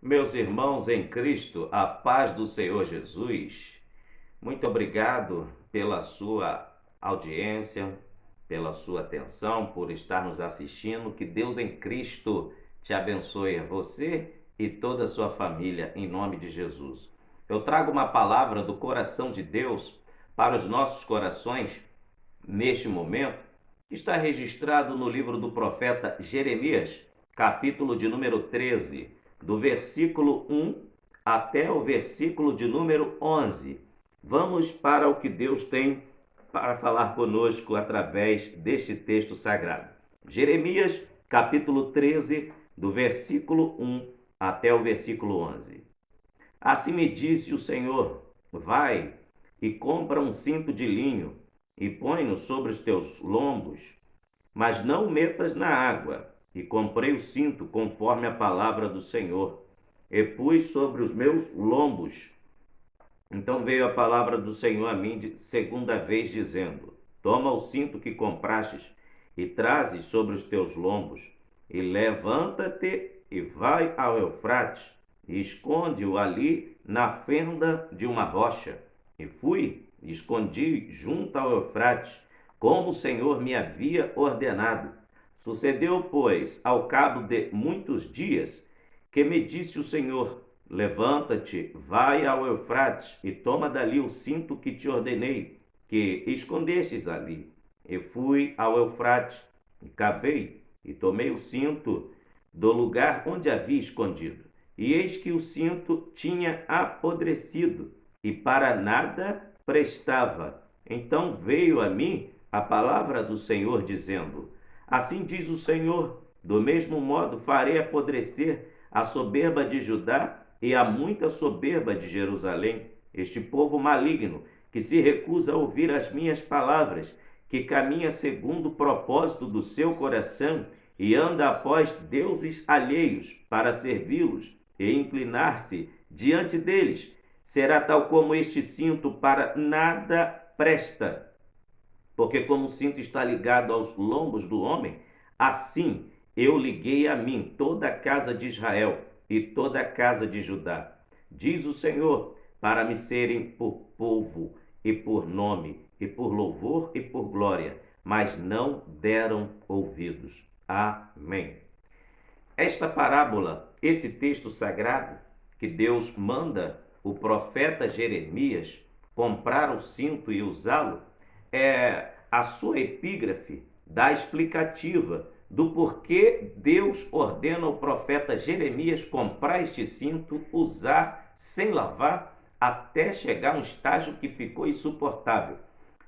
Meus irmãos em Cristo, a paz do Senhor Jesus, muito obrigado pela sua audiência, pela sua atenção, por estar nos assistindo. Que Deus em Cristo te abençoe, você e toda a sua família, em nome de Jesus. Eu trago uma palavra do coração de Deus para os nossos corações neste momento, que está registrado no livro do profeta Jeremias, capítulo de número 13, do versículo 1 até o versículo de número 11. Vamos para o que Deus tem para falar conosco através deste texto sagrado. Jeremias, capítulo 13, do versículo 1 até o versículo 11. Assim me disse o Senhor: vai e compra um cinto de linho e põe-no sobre os teus lombos, mas não o metas na água. E comprei o cinto conforme a palavra do Senhor, e pus sobre os meus lombos. Então veio a palavra do Senhor a mim segunda vez, dizendo: toma o cinto que comprastes e traze sobre os teus lombos, e levanta-te e vai ao Eufrates, e esconde-o ali na fenda de uma rocha. E fui e escondi junto ao Eufrates, como o Senhor me havia ordenado. Sucedeu, pois, ao cabo de muitos dias, que me disse o Senhor: levanta-te, vai ao Eufrates e toma dali o cinto que te ordenei, que escondestes ali. E fui ao Eufrates, e cavei, e tomei o cinto do lugar onde havia escondido. E eis que o cinto tinha apodrecido, e para nada prestava. Então veio a mim a palavra do Senhor, dizendo: assim diz o Senhor, do mesmo modo farei apodrecer a soberba de Judá e a muita soberba de Jerusalém, este povo maligno, que se recusa a ouvir as minhas palavras, que caminha segundo o propósito do seu coração e anda após deuses alheios para servi-los e inclinar-se diante deles. Será tal como este cinto, para nada presta. Porque como o cinto está ligado aos lombos do homem, assim eu liguei a mim toda a casa de Israel e toda a casa de Judá, diz o Senhor, para me serem por povo e por nome, e por louvor e por glória, mas não deram ouvidos. Amém. Esta parábola, esse texto sagrado que Deus manda o profeta Jeremias comprar o cinto e usá-lo, é a sua epígrafe da explicativa do porquê Deus ordena ao profeta Jeremias comprar este cinto, usar sem lavar, até chegar a um estágio que ficou insuportável.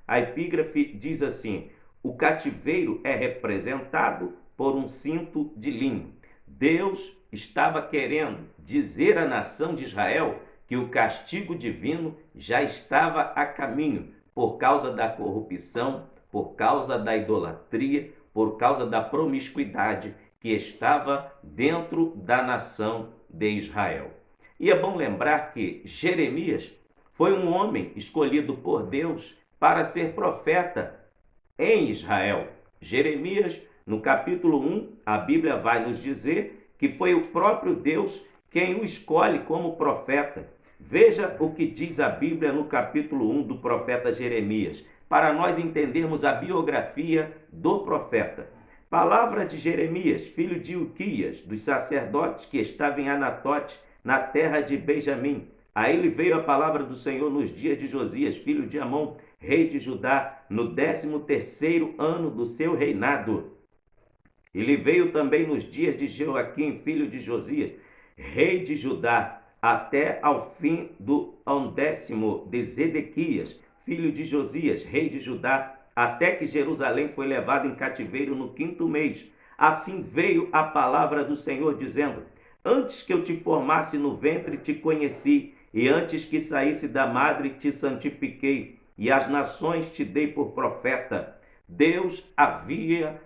A epígrafe diz assim: o cativeiro é representado por um cinto de linho. Deus estava querendo dizer à nação de Israel que o castigo divino já estava a caminho, por causa da corrupção, por causa da idolatria, por causa da promiscuidade que estava dentro da nação de Israel. E é bom lembrar que Jeremias foi um homem escolhido por Deus para ser profeta em Israel. Jeremias, no capítulo 1, a Bíblia vai nos dizer que foi o próprio Deus quem o escolhe como profeta. Veja o que diz a Bíblia no capítulo 1 do profeta Jeremias, para nós entendermos a biografia do profeta. Palavra de Jeremias, filho de Uquias, dos sacerdotes que estava em Anatote, na terra de Benjamim. A ele veio a palavra do Senhor nos dias de Josias, filho de Amon, rei de Judá, no 13º ano do seu reinado. Ele veio também nos dias de Joaquim, filho de Josias, rei de Judá, até ao fim do 11º de Zedequias, filho de Josias, rei de Judá, até que Jerusalém foi levado em cativeiro no 5º mês. Assim veio a palavra do Senhor, dizendo: antes que eu te formasse no ventre te conheci, e antes que saísse da madre te santifiquei, e as nações te dei por profeta. Deus havia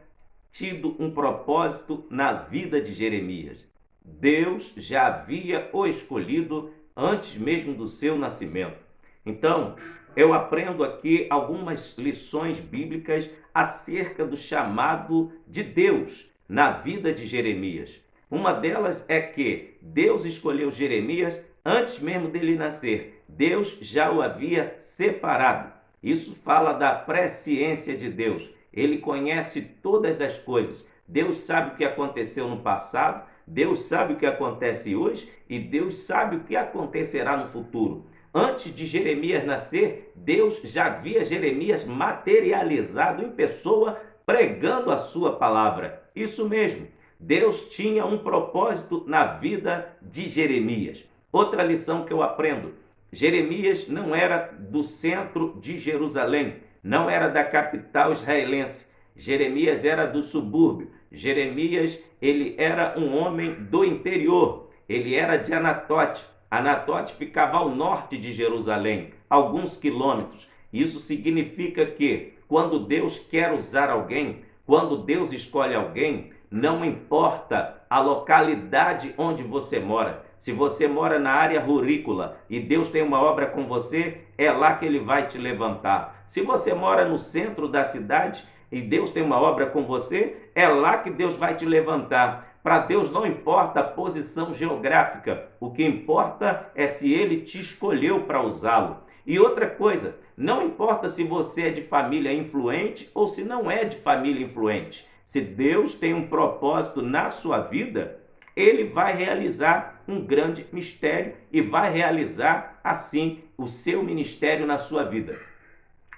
tido um propósito na vida de Jeremias. Deus já havia o escolhido antes mesmo do seu nascimento. Então, eu aprendo aqui algumas lições bíblicas acerca do chamado de Deus na vida de Jeremias. Uma delas é que Deus escolheu Jeremias antes mesmo dele nascer. Deus já o havia separado. Isso fala da presciência de Deus. Ele conhece todas as coisas. Deus sabe o que aconteceu no passado, Deus sabe o que acontece hoje e Deus sabe o que acontecerá no futuro. Antes de Jeremias nascer, Deus já via Jeremias materializado em pessoa, pregando a sua palavra. Isso mesmo, Deus tinha um propósito na vida de Jeremias. Outra lição que eu aprendo: Jeremias não era do centro de Jerusalém, não era da capital israelense. Jeremias era do subúrbio. Jeremias, ele era um homem do interior. Ele era de Anatote. Anatote ficava ao norte de Jerusalém, alguns quilômetros. Isso significa que quando Deus quer usar alguém, quando Deus escolhe alguém, não importa a localidade onde você mora. Se você mora na área rurícola e Deus tem uma obra com você, é lá que Ele vai te levantar. Se você mora no centro da cidade e Deus tem uma obra com você, é lá que Deus vai te levantar. Para Deus não importa a posição geográfica, o que importa é se Ele te escolheu para usá-lo. E outra coisa, não importa se você é de família influente ou se não é de família influente. Se Deus tem um propósito na sua vida, Ele vai realizar um grande mistério e vai realizar, assim, o seu ministério na sua vida.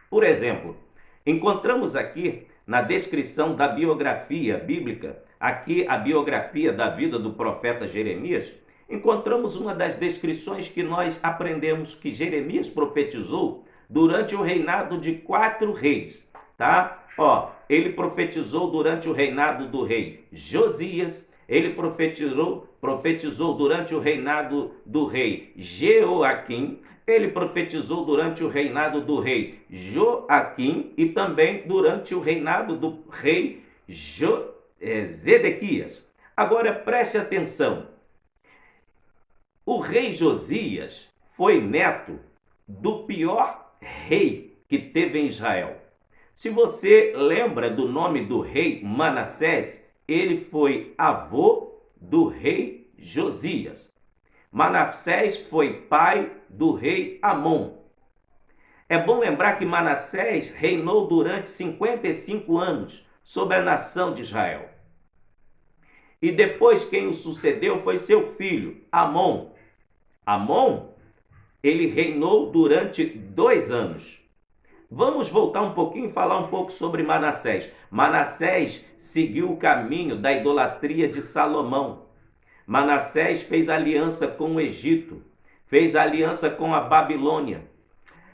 Por exemplo, encontramos aqui na descrição da biografia bíblica, aqui a biografia da vida do profeta Jeremias, encontramos uma das descrições que nós aprendemos que Jeremias profetizou durante o reinado de 4 reis, tá? Ele profetizou durante o reinado do rei Josias, ele profetizou durante o reinado do rei Jeoaquim, ele profetizou durante o reinado do rei Joaquim e também durante o reinado do rei Zedequias. Agora preste atenção, o rei Josias foi neto do pior rei que teve em Israel. Se você lembra do nome do rei Manassés, ele foi avô do rei Josias. Manassés foi pai do rei Amon. É bom lembrar que Manassés reinou durante 55 anos sobre a nação de Israel. E depois quem o sucedeu foi seu filho, Amon. Amon, ele reinou durante 2 anos. Vamos voltar um pouquinho e falar um pouco sobre Manassés. Manassés seguiu o caminho da idolatria de Salomão. Manassés fez aliança com o Egito, fez aliança com a Babilônia.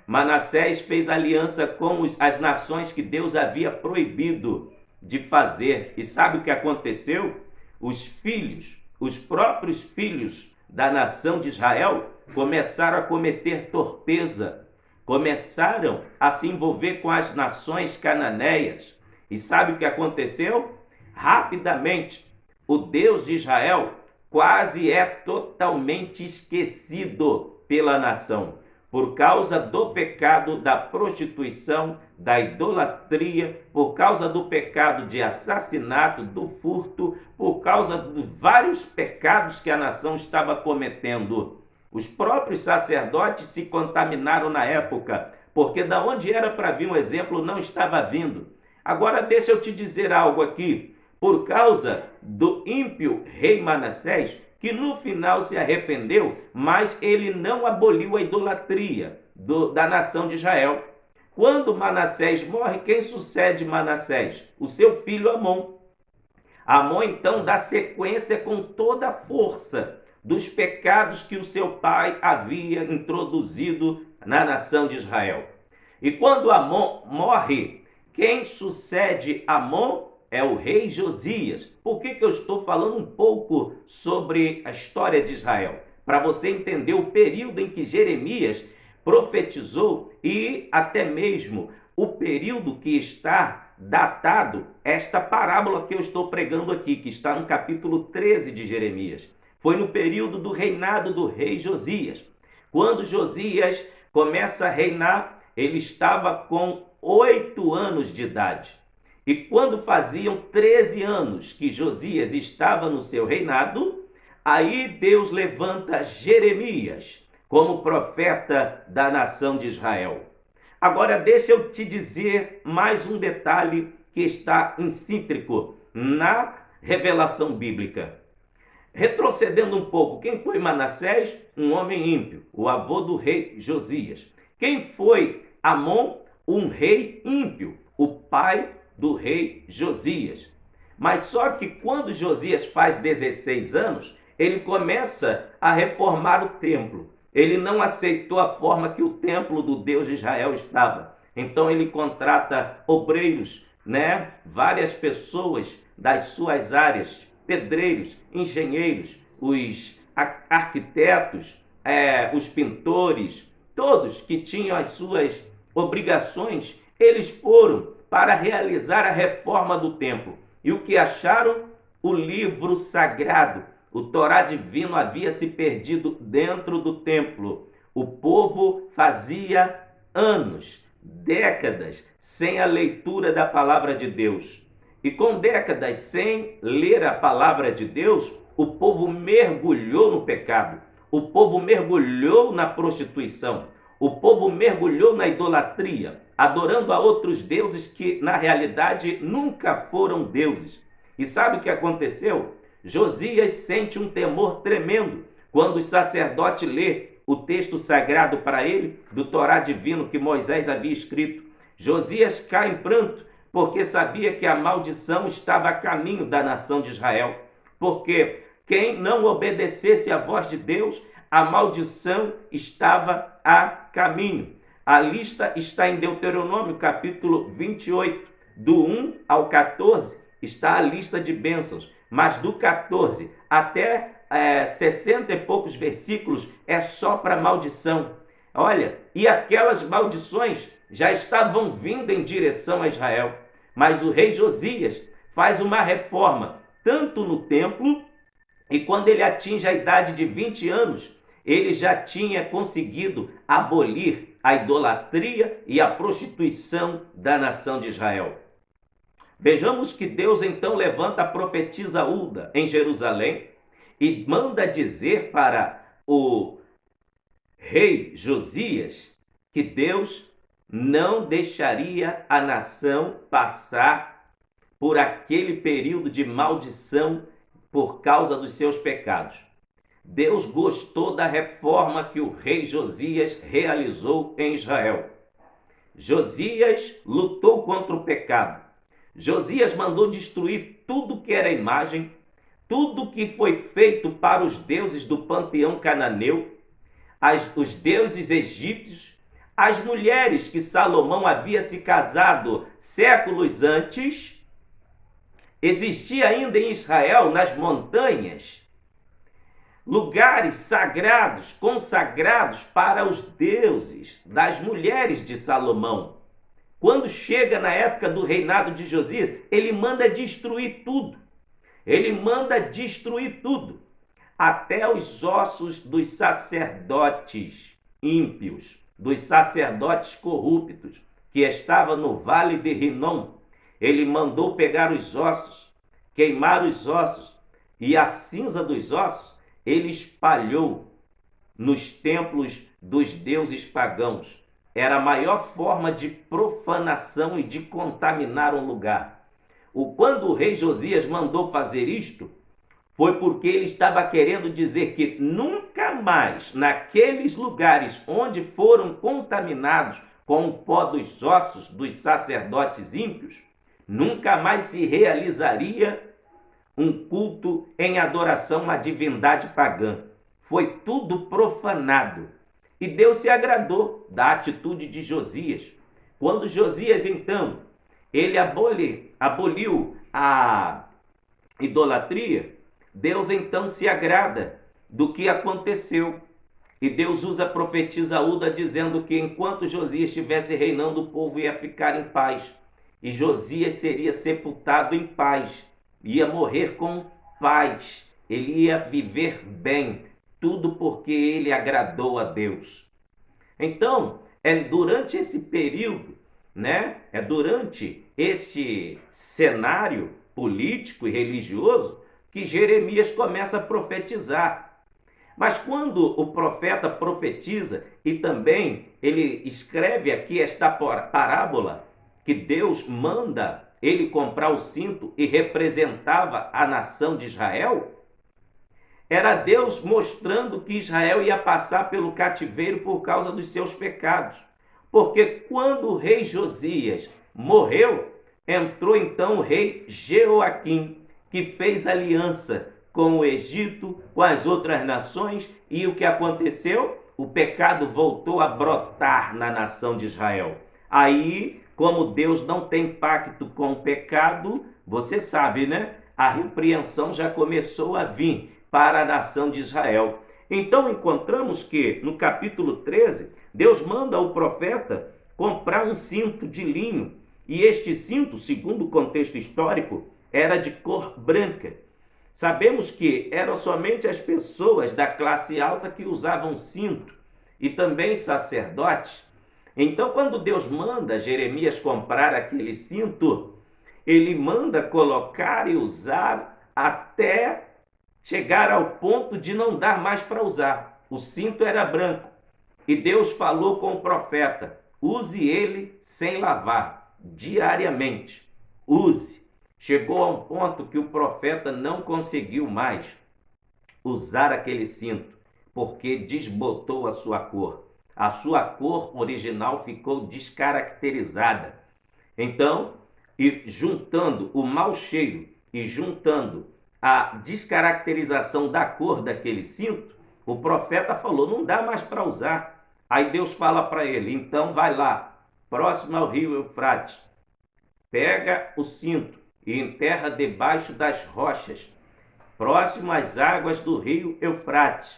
Manassés fez aliança com as nações que Deus havia proibido de fazer. E sabe o que aconteceu? Os próprios filhos da nação de Israel começaram a cometer torpeza, começaram a se envolver com as nações cananeias. E sabe o que aconteceu? Rapidamente, o Deus de Israel quase é totalmente esquecido pela nação, por causa do pecado da prostituição, da idolatria, por causa do pecado de assassinato, do furto, por causa de vários pecados que a nação estava cometendo. Os próprios sacerdotes se contaminaram na época, porque da onde era para vir um exemplo não estava vindo. Agora deixa eu te dizer algo aqui. Por causa do ímpio rei Manassés, que no final se arrependeu, mas ele não aboliu a idolatria da nação de Israel. Quando Manassés morre, quem sucede Manassés? O seu filho Amon. Amon então dá sequência com toda a força dos pecados que o seu pai havia introduzido na nação de Israel. E quando Amon morre, quem sucede Amon é o rei Josias. Por que eu estou falando um pouco sobre a história de Israel? Para você entender o período em que Jeremias profetizou e até mesmo o período que está datado esta parábola que eu estou pregando aqui, que está no capítulo 13 de Jeremias. Foi no período do reinado do rei Josias. Quando Josias começa a reinar, ele estava com 8 anos de idade. E quando faziam 13 anos que Josias estava no seu reinado, aí Deus levanta Jeremias como profeta da nação de Israel. Agora deixa eu te dizer mais um detalhe que está intrínseco na revelação bíblica. Retrocedendo um pouco, quem foi Manassés? Um homem ímpio, o avô do rei Josias. Quem foi Amon? Um rei ímpio, o pai do rei Josias. Mas só que quando Josias faz 16 anos, ele começa a reformar o templo. Ele não aceitou a forma que o templo do Deus de Israel estava. Então ele contrata obreiros, várias pessoas das suas áreas, pedreiros, engenheiros, os arquitetos, os pintores, todos que tinham as suas obrigações, eles foram para realizar a reforma do templo. E o que acharam? O livro sagrado. O Torá divino havia se perdido dentro do templo. O povo fazia anos, décadas, sem a leitura da palavra de Deus. E com décadas sem ler a palavra de Deus, o povo mergulhou no pecado. O povo mergulhou na prostituição. O povo mergulhou na idolatria, adorando a outros deuses que, na realidade, nunca foram deuses. E sabe o que aconteceu? Josias sente um temor tremendo quando o sacerdote lê o texto sagrado para ele, do Torá divino que Moisés havia escrito. Josias cai em pranto, porque sabia que a maldição estava a caminho da nação de Israel. Porque quem não obedecesse à voz de Deus, a maldição estava a caminho. A lista está em Deuteronômio, capítulo 28, do 1 ao 14, está a lista de bênçãos. Mas do 14 até 60 e poucos versículos é só para maldição. Olha, e aquelas maldições já estavam vindo em direção a Israel. Mas o rei Josias faz uma reforma, tanto no templo, e quando ele atinge a idade de 20 anos, ele já tinha conseguido abolir a idolatria e a prostituição da nação de Israel. Vejamos que Deus então levanta a profetisa Hulda em Jerusalém e manda dizer para o rei Josias que Deus não deixaria a nação passar por aquele período de maldição por causa dos seus pecados. Deus gostou da reforma que o rei Josias realizou em Israel. Josias lutou contra o pecado. Josias mandou destruir tudo que era imagem, tudo que foi feito para os deuses do panteão cananeu, os deuses egípcios, as mulheres que Salomão havia se casado séculos antes. Existia ainda em Israel, nas montanhas, lugares sagrados, consagrados para os deuses das mulheres de Salomão. Quando chega na época do reinado de Josias, ele manda destruir tudo. Ele manda destruir tudo. Até os ossos dos sacerdotes ímpios, dos sacerdotes corruptos, que estavam no vale de Rinom. Ele mandou pegar os ossos, queimar os ossos, e a cinza dos ossos ele espalhou nos templos dos deuses pagãos. Era a maior forma de profanação e de contaminar um lugar. Quando o rei Josias mandou fazer isto, foi porque ele estava querendo dizer que nunca mais, naqueles lugares onde foram contaminados com o pó dos ossos dos sacerdotes ímpios, nunca mais se realizaria um culto em adoração à divindade pagã. Foi tudo profanado. E Deus se agradou da atitude de Josias. Quando Josias, então, ele aboliu a idolatria, Deus então se agrada do que aconteceu. E Deus usa a profetisa Hulda dizendo que enquanto Josias estivesse reinando, o povo ia ficar em paz. E Josias seria sepultado em paz, ia morrer com paz, ele ia viver bem. Tudo porque ele agradou a Deus. Então, é durante esse período, né? É durante este cenário político e religioso que Jeremias começa a profetizar. Mas quando o profeta profetiza e também ele escreve aqui esta parábola que Deus manda ele comprar o cinto e representava a nação de Israel, era Deus mostrando que Israel ia passar pelo cativeiro por causa dos seus pecados. Porque quando o rei Josias morreu, entrou então o rei Jeoaquim, que fez aliança com o Egito, com as outras nações, e o que aconteceu? O pecado voltou a brotar na nação de Israel. Aí, como Deus não tem pacto com o pecado, você sabe, né? A repreensão já começou a vir para a nação de Israel. Então encontramos que no capítulo 13, Deus manda o profeta comprar um cinto de linho. E este cinto, segundo o contexto histórico, era de cor branca. Sabemos que eram somente as pessoas da classe alta que usavam cinto e também sacerdotes. Então, quando Deus manda Jeremias comprar aquele cinto, ele manda colocar e usar até chegar ao ponto de não dar mais para usar. O cinto era branco. E Deus falou com o profeta: use ele sem lavar, diariamente. Use. Chegou a um ponto que o profeta não conseguiu mais usar aquele cinto, porque desbotou a sua cor. A sua cor original ficou descaracterizada. Então, e juntando o mau cheiro e juntando a descaracterização da cor daquele cinto, o profeta falou: não dá mais para usar. Aí Deus fala para ele: então vai lá, próximo ao rio Eufrates, pega o cinto e enterra debaixo das rochas, próximo às águas do rio Eufrates.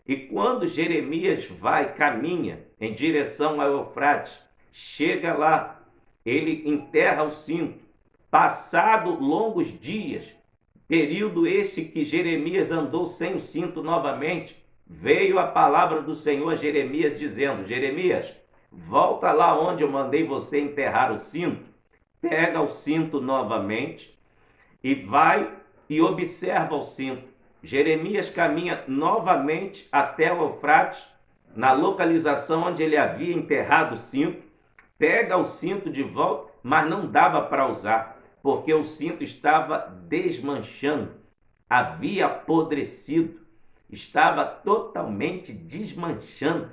E quando Jeremias caminha em direção ao Eufrates, chega lá, ele enterra o cinto. Passado longos dias, período este que Jeremias andou sem o cinto novamente, veio a palavra do Senhor a Jeremias dizendo: Jeremias, volta lá onde eu mandei você enterrar o cinto, pega o cinto novamente e vai e observa o cinto. Jeremias caminha novamente até o Eufrates, na localização onde ele havia enterrado o cinto, pega o cinto de volta, mas não dava para usar, porque o cinto estava desmanchando, havia apodrecido, estava totalmente desmanchando.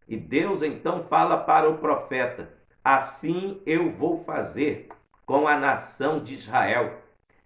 E Deus então fala para o profeta: assim eu vou fazer com a nação de Israel.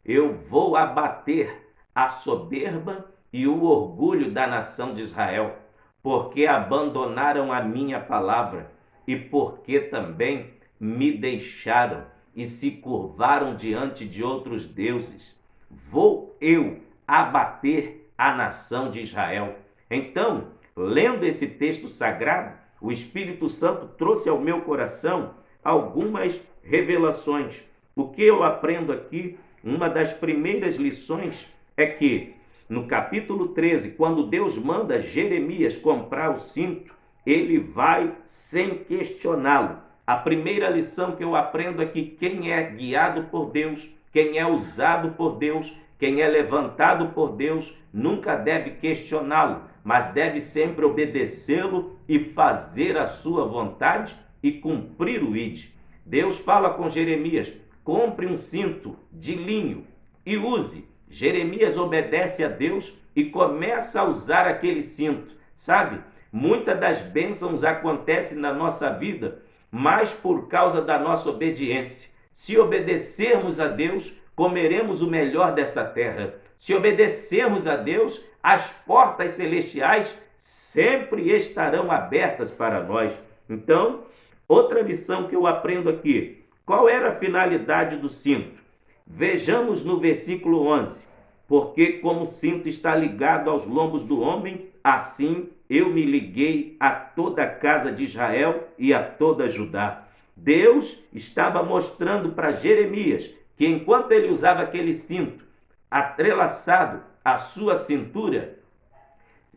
Eu vou abater a soberba e o orgulho da nação de Israel, porque abandonaram a minha palavra e porque também me deixaram e se curvaram diante de outros deuses. Vou eu abater a nação de Israel. Então, lendo esse texto sagrado, o Espírito Santo trouxe ao meu coração algumas revelações. O que eu aprendo aqui, uma das primeiras lições, é que no capítulo 13, quando Deus manda Jeremias comprar o cinto, ele vai sem questioná-lo. A primeira lição que eu aprendo é que quem é guiado por Deus, quem é usado por Deus, quem é levantado por Deus, nunca deve questioná-lo, mas deve sempre obedecê-lo e fazer a sua vontade e cumprir o ID. Deus fala com Jeremias: compre um cinto de linho e use. Jeremias obedece a Deus e começa a usar aquele cinto. Sabe, muitas das bênçãos acontecem na nossa vida, mas por causa da nossa obediência. Se obedecermos a Deus, comeremos o melhor dessa terra. Se obedecermos a Deus, as portas celestiais sempre estarão abertas para nós. Então, outra lição que eu aprendo aqui: qual era a finalidade do cinto? Vejamos no versículo 11: porque como o cinto está ligado aos lombos do homem, assim eu me liguei a toda a casa de Israel e a toda Judá. Deus estava mostrando para Jeremias que enquanto ele usava aquele cinto atrelaçado à sua cintura,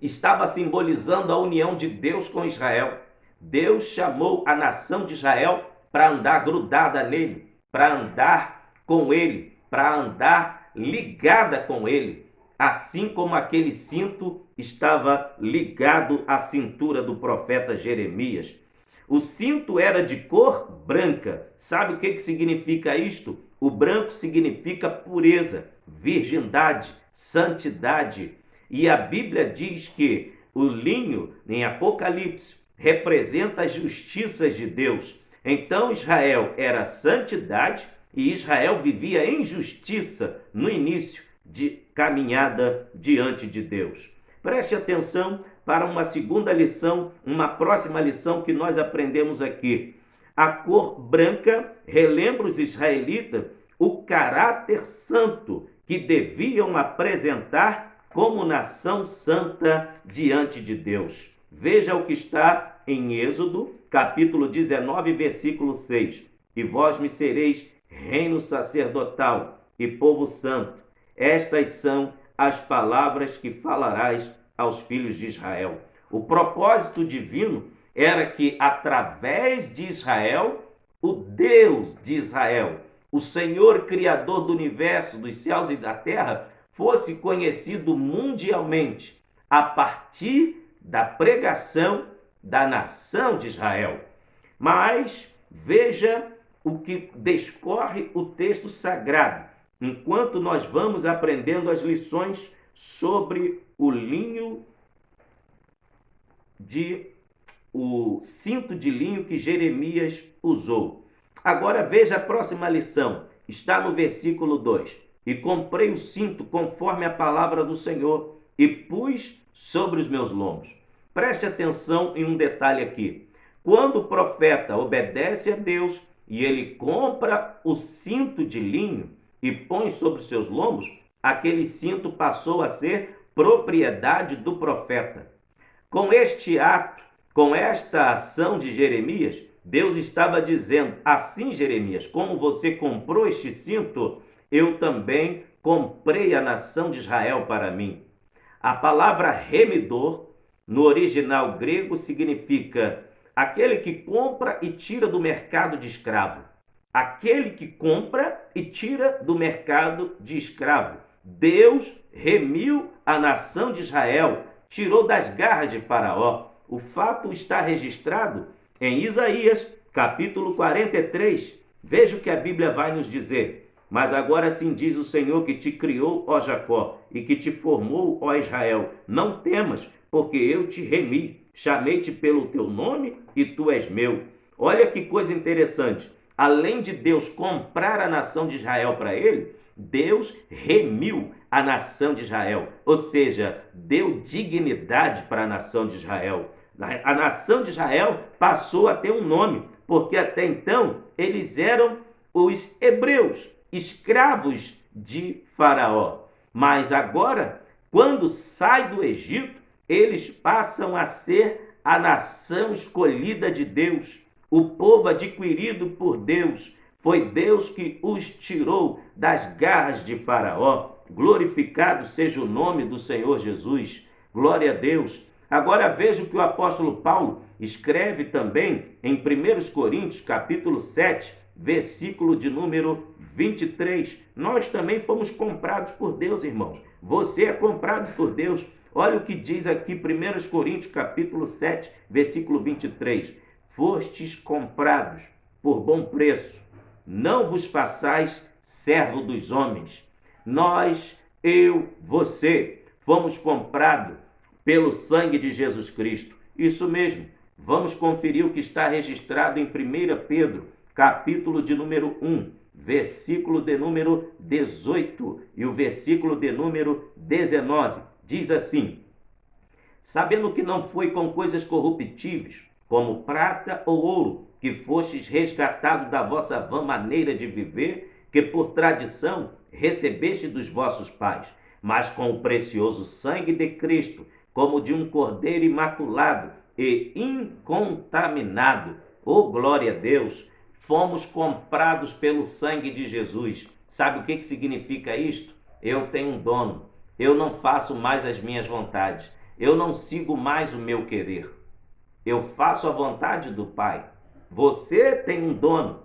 estava simbolizando a união de Deus com Israel. Deus chamou a nação de Israel para andar grudada nele, para andar com ele, para andar ligada com ele, assim como aquele cinto estava ligado à cintura do profeta Jeremias. O cinto era de cor branca. Sabe o que significa isto? O branco significa pureza, virgindade, santidade. E a Bíblia diz que o linho, em Apocalipse, representa as justiças de Deus. Então Israel era santidade e Israel vivia em justiça no início de caminhada diante de Deus. Preste atenção para uma segunda lição, uma próxima lição que nós aprendemos aqui. A cor branca relembra os israelitas o caráter santo que deviam apresentar como nação santa diante de Deus. Veja o que está em Êxodo, capítulo 19, versículo 6. E vós me sereis reino sacerdotal e povo santo. Estas são as palavras que falarás aos filhos de Israel. O propósito divino era que, através de Israel, o Deus de Israel, o Senhor Criador do universo, dos céus e da terra, fosse conhecido mundialmente a partir da pregação da nação de Israel. Mas veja o que discorre o texto sagrado, enquanto nós vamos aprendendo as lições sobre o linho o cinto de linho que Jeremias usou. Agora veja a próxima lição, está no versículo 2. E comprei o cinto conforme a palavra do Senhor e pus sobre os meus lombos. Preste atenção em um detalhe aqui. Quando o profeta obedece a Deus e ele compra o cinto de linho e põe sobre os seus lombos, aquele cinto passou a ser propriedade do profeta. Com este ato, com esta ação de Jeremias, Deus estava dizendo: assim, Jeremias, como você comprou este cinto, eu também comprei a nação de Israel para mim. A palavra remidor, no original grego, significa aquele que compra e tira do mercado de escravo. Aquele que compra e tira do mercado de escravo. Deus remiu a nação de Israel, tirou das garras de Faraó. O fato está registrado em Isaías, capítulo 43. Veja o que a Bíblia vai nos dizer. Mas agora assim diz o Senhor que te criou, ó Jacó, e que te formou, ó Israel. Não temas, porque eu te remi, chamei-te pelo teu nome e tu és meu. Olha que coisa interessante. Além de Deus comprar a nação de Israel para ele, Deus remiu a nação de Israel, ou seja, deu dignidade para a nação de Israel. A nação de Israel passou a ter um nome, porque até então eles eram os hebreus, escravos de Faraó. Mas agora, quando sai do Egito, eles passam a ser a nação escolhida de Deus, o povo adquirido por Deus. Foi Deus que os tirou das garras de Faraó. Glorificado seja o nome do Senhor Jesus. Glória a Deus. Agora veja o que o apóstolo Paulo escreve também em 1 Coríntios, capítulo 7, versículo de número 23. Nós também fomos comprados por Deus, irmãos. Você é comprado por Deus. Olha o que diz aqui 1 Coríntios, capítulo 7, versículo 23. Fostes comprados por bom preço. Não vos façais servo dos homens. Nós, você, fomos comprados pelo sangue de Jesus Cristo. Isso mesmo. Vamos conferir o que está registrado em 1 Pedro, capítulo de número 1, versículo de número 18 e o versículo de número 19. Diz assim: sabendo que não foi com coisas corruptíveis, como prata ou ouro, que fostes resgatado da vossa vã maneira de viver, que por tradição recebeste dos vossos pais, mas com o precioso sangue de Cristo, como de um cordeiro imaculado e incontaminado. Oh, glória a Deus! Fomos comprados pelo sangue de Jesus. Sabe o que significa isto? Eu tenho um dono. Eu não faço mais as minhas vontades. Eu não sigo mais o meu querer. Eu faço a vontade do Pai. Você tem um dono.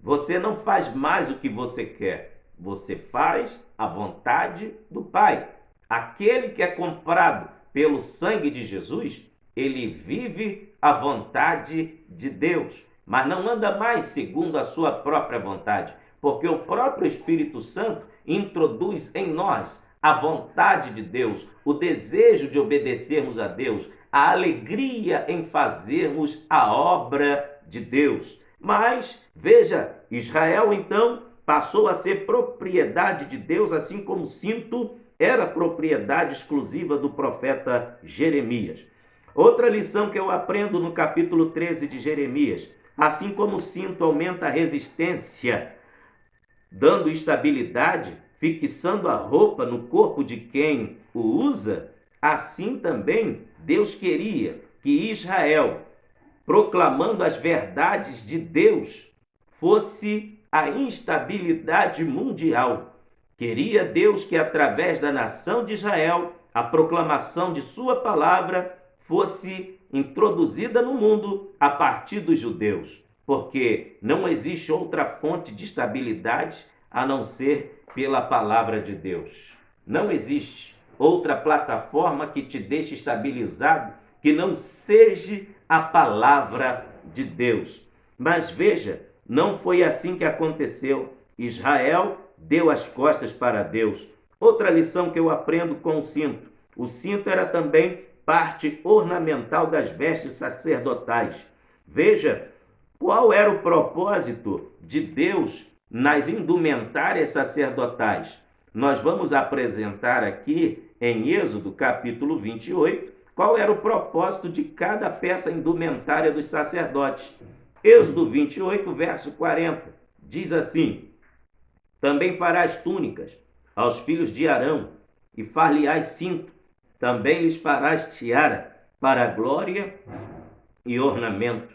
Você não faz mais o que você quer. Você faz a vontade do Pai. Aquele que é comprado pelo sangue de Jesus, ele vive a vontade de Deus, mas não anda mais segundo a sua própria vontade, porque o próprio Espírito Santo introduz em nós a vontade de Deus, o desejo de obedecermos a Deus, a alegria em fazermos a obra de Deus. Mas, veja, Israel então passou a ser propriedade de Deus, assim como o cinto era propriedade exclusiva do profeta Jeremias. Outra lição que eu aprendo no capítulo 13 de Jeremias: assim como o cinto aumenta a resistência, dando estabilidade, fixando a roupa no corpo de quem o usa, assim também Deus queria que Israel, proclamando as verdades de Deus, fosse a instabilidade mundial. Queria Deus que, através da nação de Israel, a proclamação de sua palavra fosse introduzida no mundo a partir dos judeus, porque não existe outra fonte de estabilidade a não ser pela palavra de Deus. Não existe outra plataforma que te deixe estabilizado que não seja a palavra de Deus. Mas veja, não foi assim que aconteceu. Israel deu as costas para Deus. Outra lição que eu aprendo com o cinto: o cinto era também parte ornamental das vestes sacerdotais. Veja qual era o propósito de Deus nas indumentárias sacerdotais. Nós vamos apresentar aqui em Êxodo capítulo 28 qual era o propósito de cada peça indumentária dos sacerdotes. Êxodo 28, verso 40, diz assim: também farás túnicas aos filhos de Arão, e far-lhe-ás cinto, também lhes farás tiara, para glória e ornamento.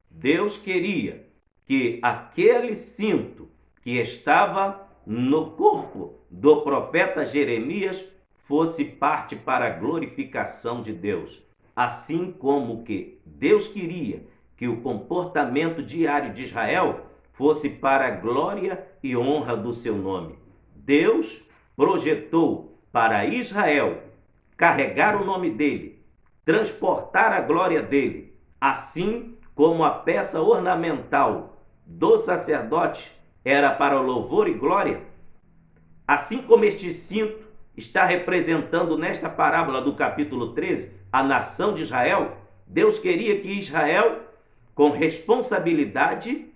Deus queria que aquele cinto que estava no corpo do profeta Jeremias fosse parte para a glorificação de Deus. Assim como que Deus queria que o comportamento diário de Israel fosse para a glória e honra do seu nome. Deus projetou para Israel carregar o nome dele, transportar a glória dele, assim como a peça ornamental do sacerdote era para o louvor e glória, assim como este cinto está representando nesta parábola do capítulo 13 a nação de Israel. Deus queria que Israel, com responsabilidade,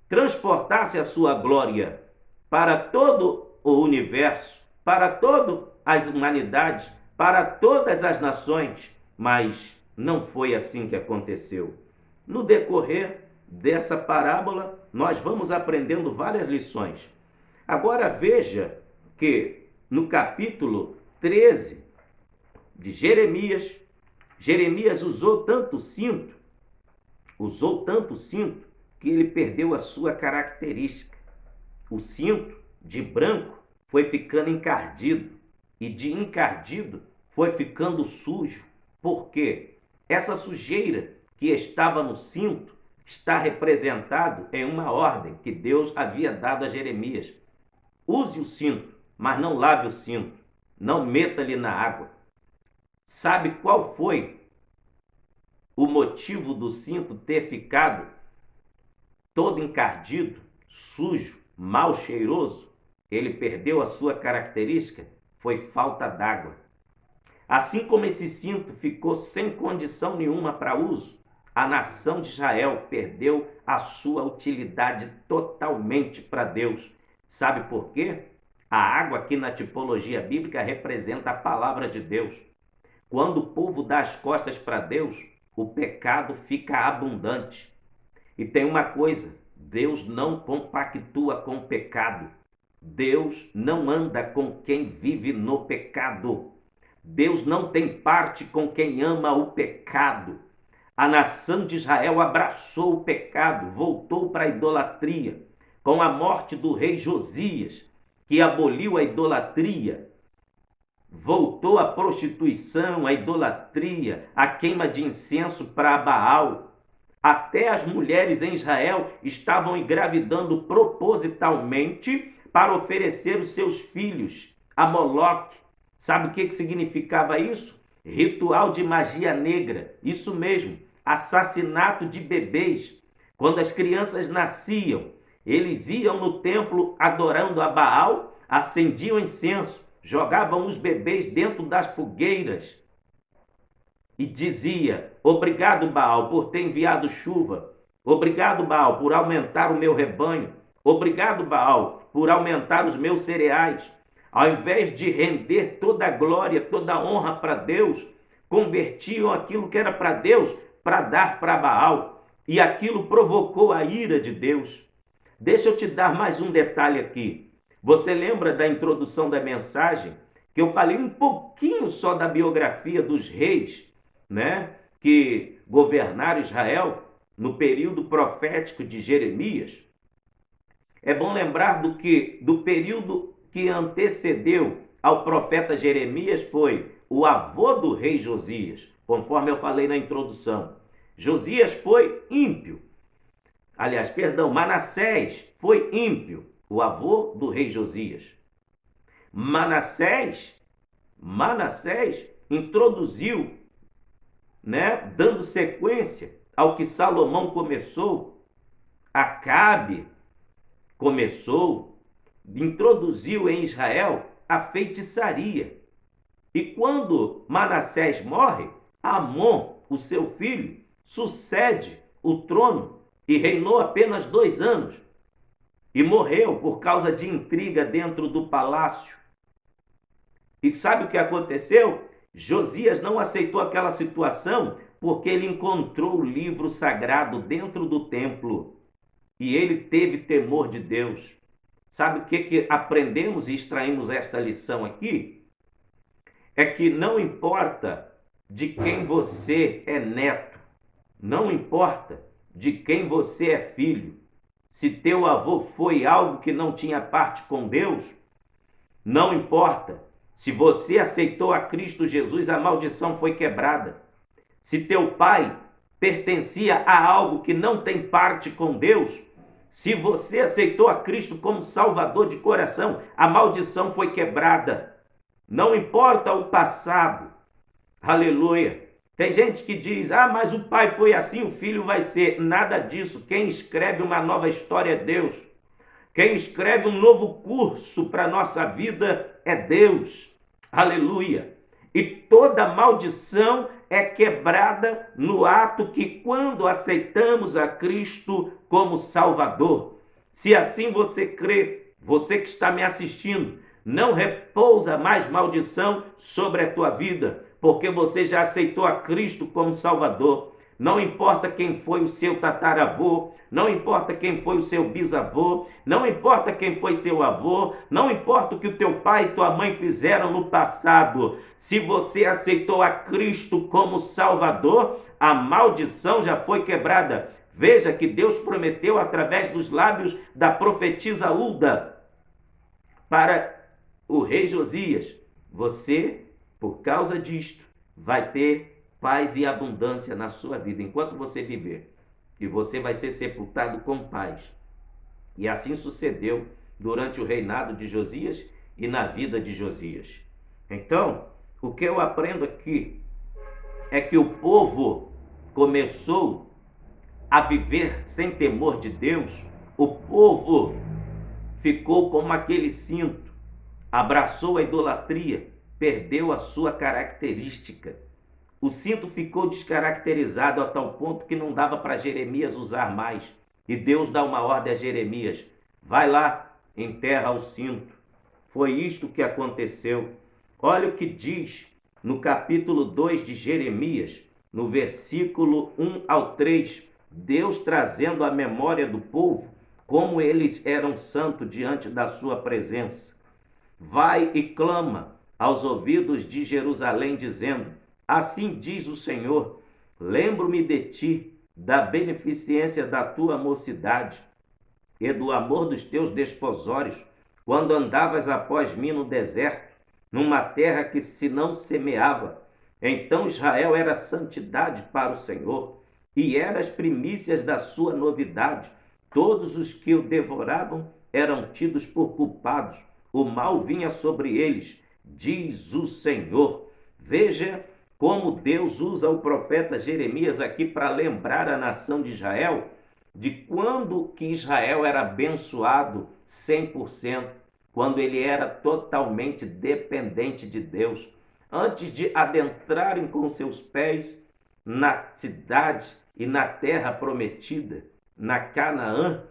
transportasse a sua glória para todo o universo, para todas as humanidades, para todas as nações, mas não foi assim que aconteceu. No decorrer dessa parábola, nós vamos aprendendo várias lições. Agora veja que no capítulo 13 de Jeremias, Jeremias usou tanto cinto, que ele perdeu a sua característica. O cinto de branco foi ficando encardido, e de encardido foi ficando sujo. Por quê? Essa sujeira que estava no cinto está representado em uma ordem que Deus havia dado a Jeremias: use o cinto, mas não lave o cinto, não meta-lhe na água. Sabe qual foi o motivo do cinto ter ficado todo encardido, sujo, mal cheiroso? Ele perdeu a sua característica, foi falta d'água. Assim como esse cinto ficou sem condição nenhuma para uso, a nação de Israel perdeu a sua utilidade totalmente para Deus. Sabe por quê? A água aqui na tipologia bíblica representa a palavra de Deus. Quando o povo dá as costas para Deus, o pecado fica abundante. E tem uma coisa: Deus não compactua com o pecado. Deus não anda com quem vive no pecado. Deus não tem parte com quem ama o pecado. A nação de Israel abraçou o pecado, voltou para a idolatria. Com a morte do rei Josias, que aboliu a idolatria, voltou a prostituição, a idolatria, a queima de incenso para Baal. Até as mulheres em Israel estavam engravidando propositalmente para oferecer os seus filhos a Moloque. Sabe o que significava isso? Ritual de magia negra. Isso mesmo, assassinato de bebês. Quando as crianças nasciam, eles iam no templo adorando a Baal, acendiam incenso, jogavam os bebês dentro das fogueiras e dizia: obrigado, Baal, por ter enviado chuva. Obrigado, Baal, por aumentar o meu rebanho. Obrigado, Baal, por aumentar os meus cereais. Ao invés de render toda a glória, toda a honra para Deus, convertiam aquilo que era para Deus para dar para Baal. E aquilo provocou a ira de Deus. Deixa eu te dar mais um detalhe aqui. Você lembra da introdução da mensagem que eu falei um pouquinho só da biografia dos reis, né, que governaram Israel no período profético de Jeremias? É bom lembrar do período que antecedeu ao profeta Jeremias foi o avô do rei Josias, conforme eu falei na introdução. Josias foi ímpio. Aliás, perdão, Manassés foi ímpio, o avô do rei Josias. Manassés introduziu, né, dando sequência ao que Salomão começou. Acabe introduziu em Israel a feitiçaria. E quando Manassés morre, Amon, o seu filho, sucede o trono e reinou apenas 2 anos. E morreu por causa de intriga dentro do palácio. E sabe o que aconteceu? Josias não aceitou aquela situação porque ele encontrou o livro sagrado dentro do templo. E ele teve temor de Deus. Sabe o que aprendemos e extraímos esta lição aqui? É que não importa de quem você é neto, não importa de quem você é filho, se teu avô foi algo que não tinha parte com Deus, não importa. Se você aceitou a Cristo Jesus, a maldição foi quebrada. Se teu pai pertencia a algo que não tem parte com Deus, se você aceitou a Cristo como Salvador de coração, a maldição foi quebrada. Não importa o passado. Aleluia. Tem gente que diz: mas o pai foi assim, o filho vai ser. Nada disso. Quem escreve uma nova história é Deus. Quem escreve um novo curso para a nossa vida é Deus. Aleluia. E toda maldição é quebrada no ato que, quando aceitamos a Cristo como Salvador. Se assim você crê, você que está me assistindo, não repousa mais maldição sobre a tua vida, porque você já aceitou a Cristo como Salvador. Não importa quem foi o seu tataravô, não importa quem foi o seu bisavô, não importa quem foi seu avô, não importa o que o teu pai e tua mãe fizeram no passado. Se você aceitou a Cristo como Salvador, a maldição já foi quebrada. Veja que Deus prometeu através dos lábios da profetisa Hulda para o rei Josias: você, por causa disto, vai ter paz e abundância na sua vida enquanto você viver, e você vai ser sepultado com paz. E assim sucedeu durante o reinado de Josias e na vida de Josias. Então, o que eu aprendo aqui é que o povo começou a viver sem temor de Deus. O povo ficou como aquele cinto, abraçou a idolatria, perdeu a sua característica. O cinto ficou descaracterizado a tal ponto que não dava para Jeremias usar mais. E Deus dá uma ordem a Jeremias: vai lá, enterra o cinto. Foi isto que aconteceu. Olha o que diz no capítulo 2 de Jeremias, no versículo 1 ao 3, Deus trazendo à memória do povo como eles eram santos diante da sua presença. Vai e clama aos ouvidos de Jerusalém, dizendo: assim diz o Senhor, lembro-me de ti, da beneficência da tua mocidade e do amor dos teus desposórios, quando andavas após mim no deserto, numa terra que se não semeava. Então Israel era santidade para o Senhor, e era as primícias da sua novidade. Todos os que o devoravam eram tidos por culpados. O mal vinha sobre eles, diz o Senhor. Veja como Deus usa o profeta Jeremias aqui para lembrar a nação de Israel de quando que Israel era abençoado 100%, quando ele era totalmente dependente de Deus. Antes de adentrarem com seus pés na cidade e na terra prometida, na Canaã,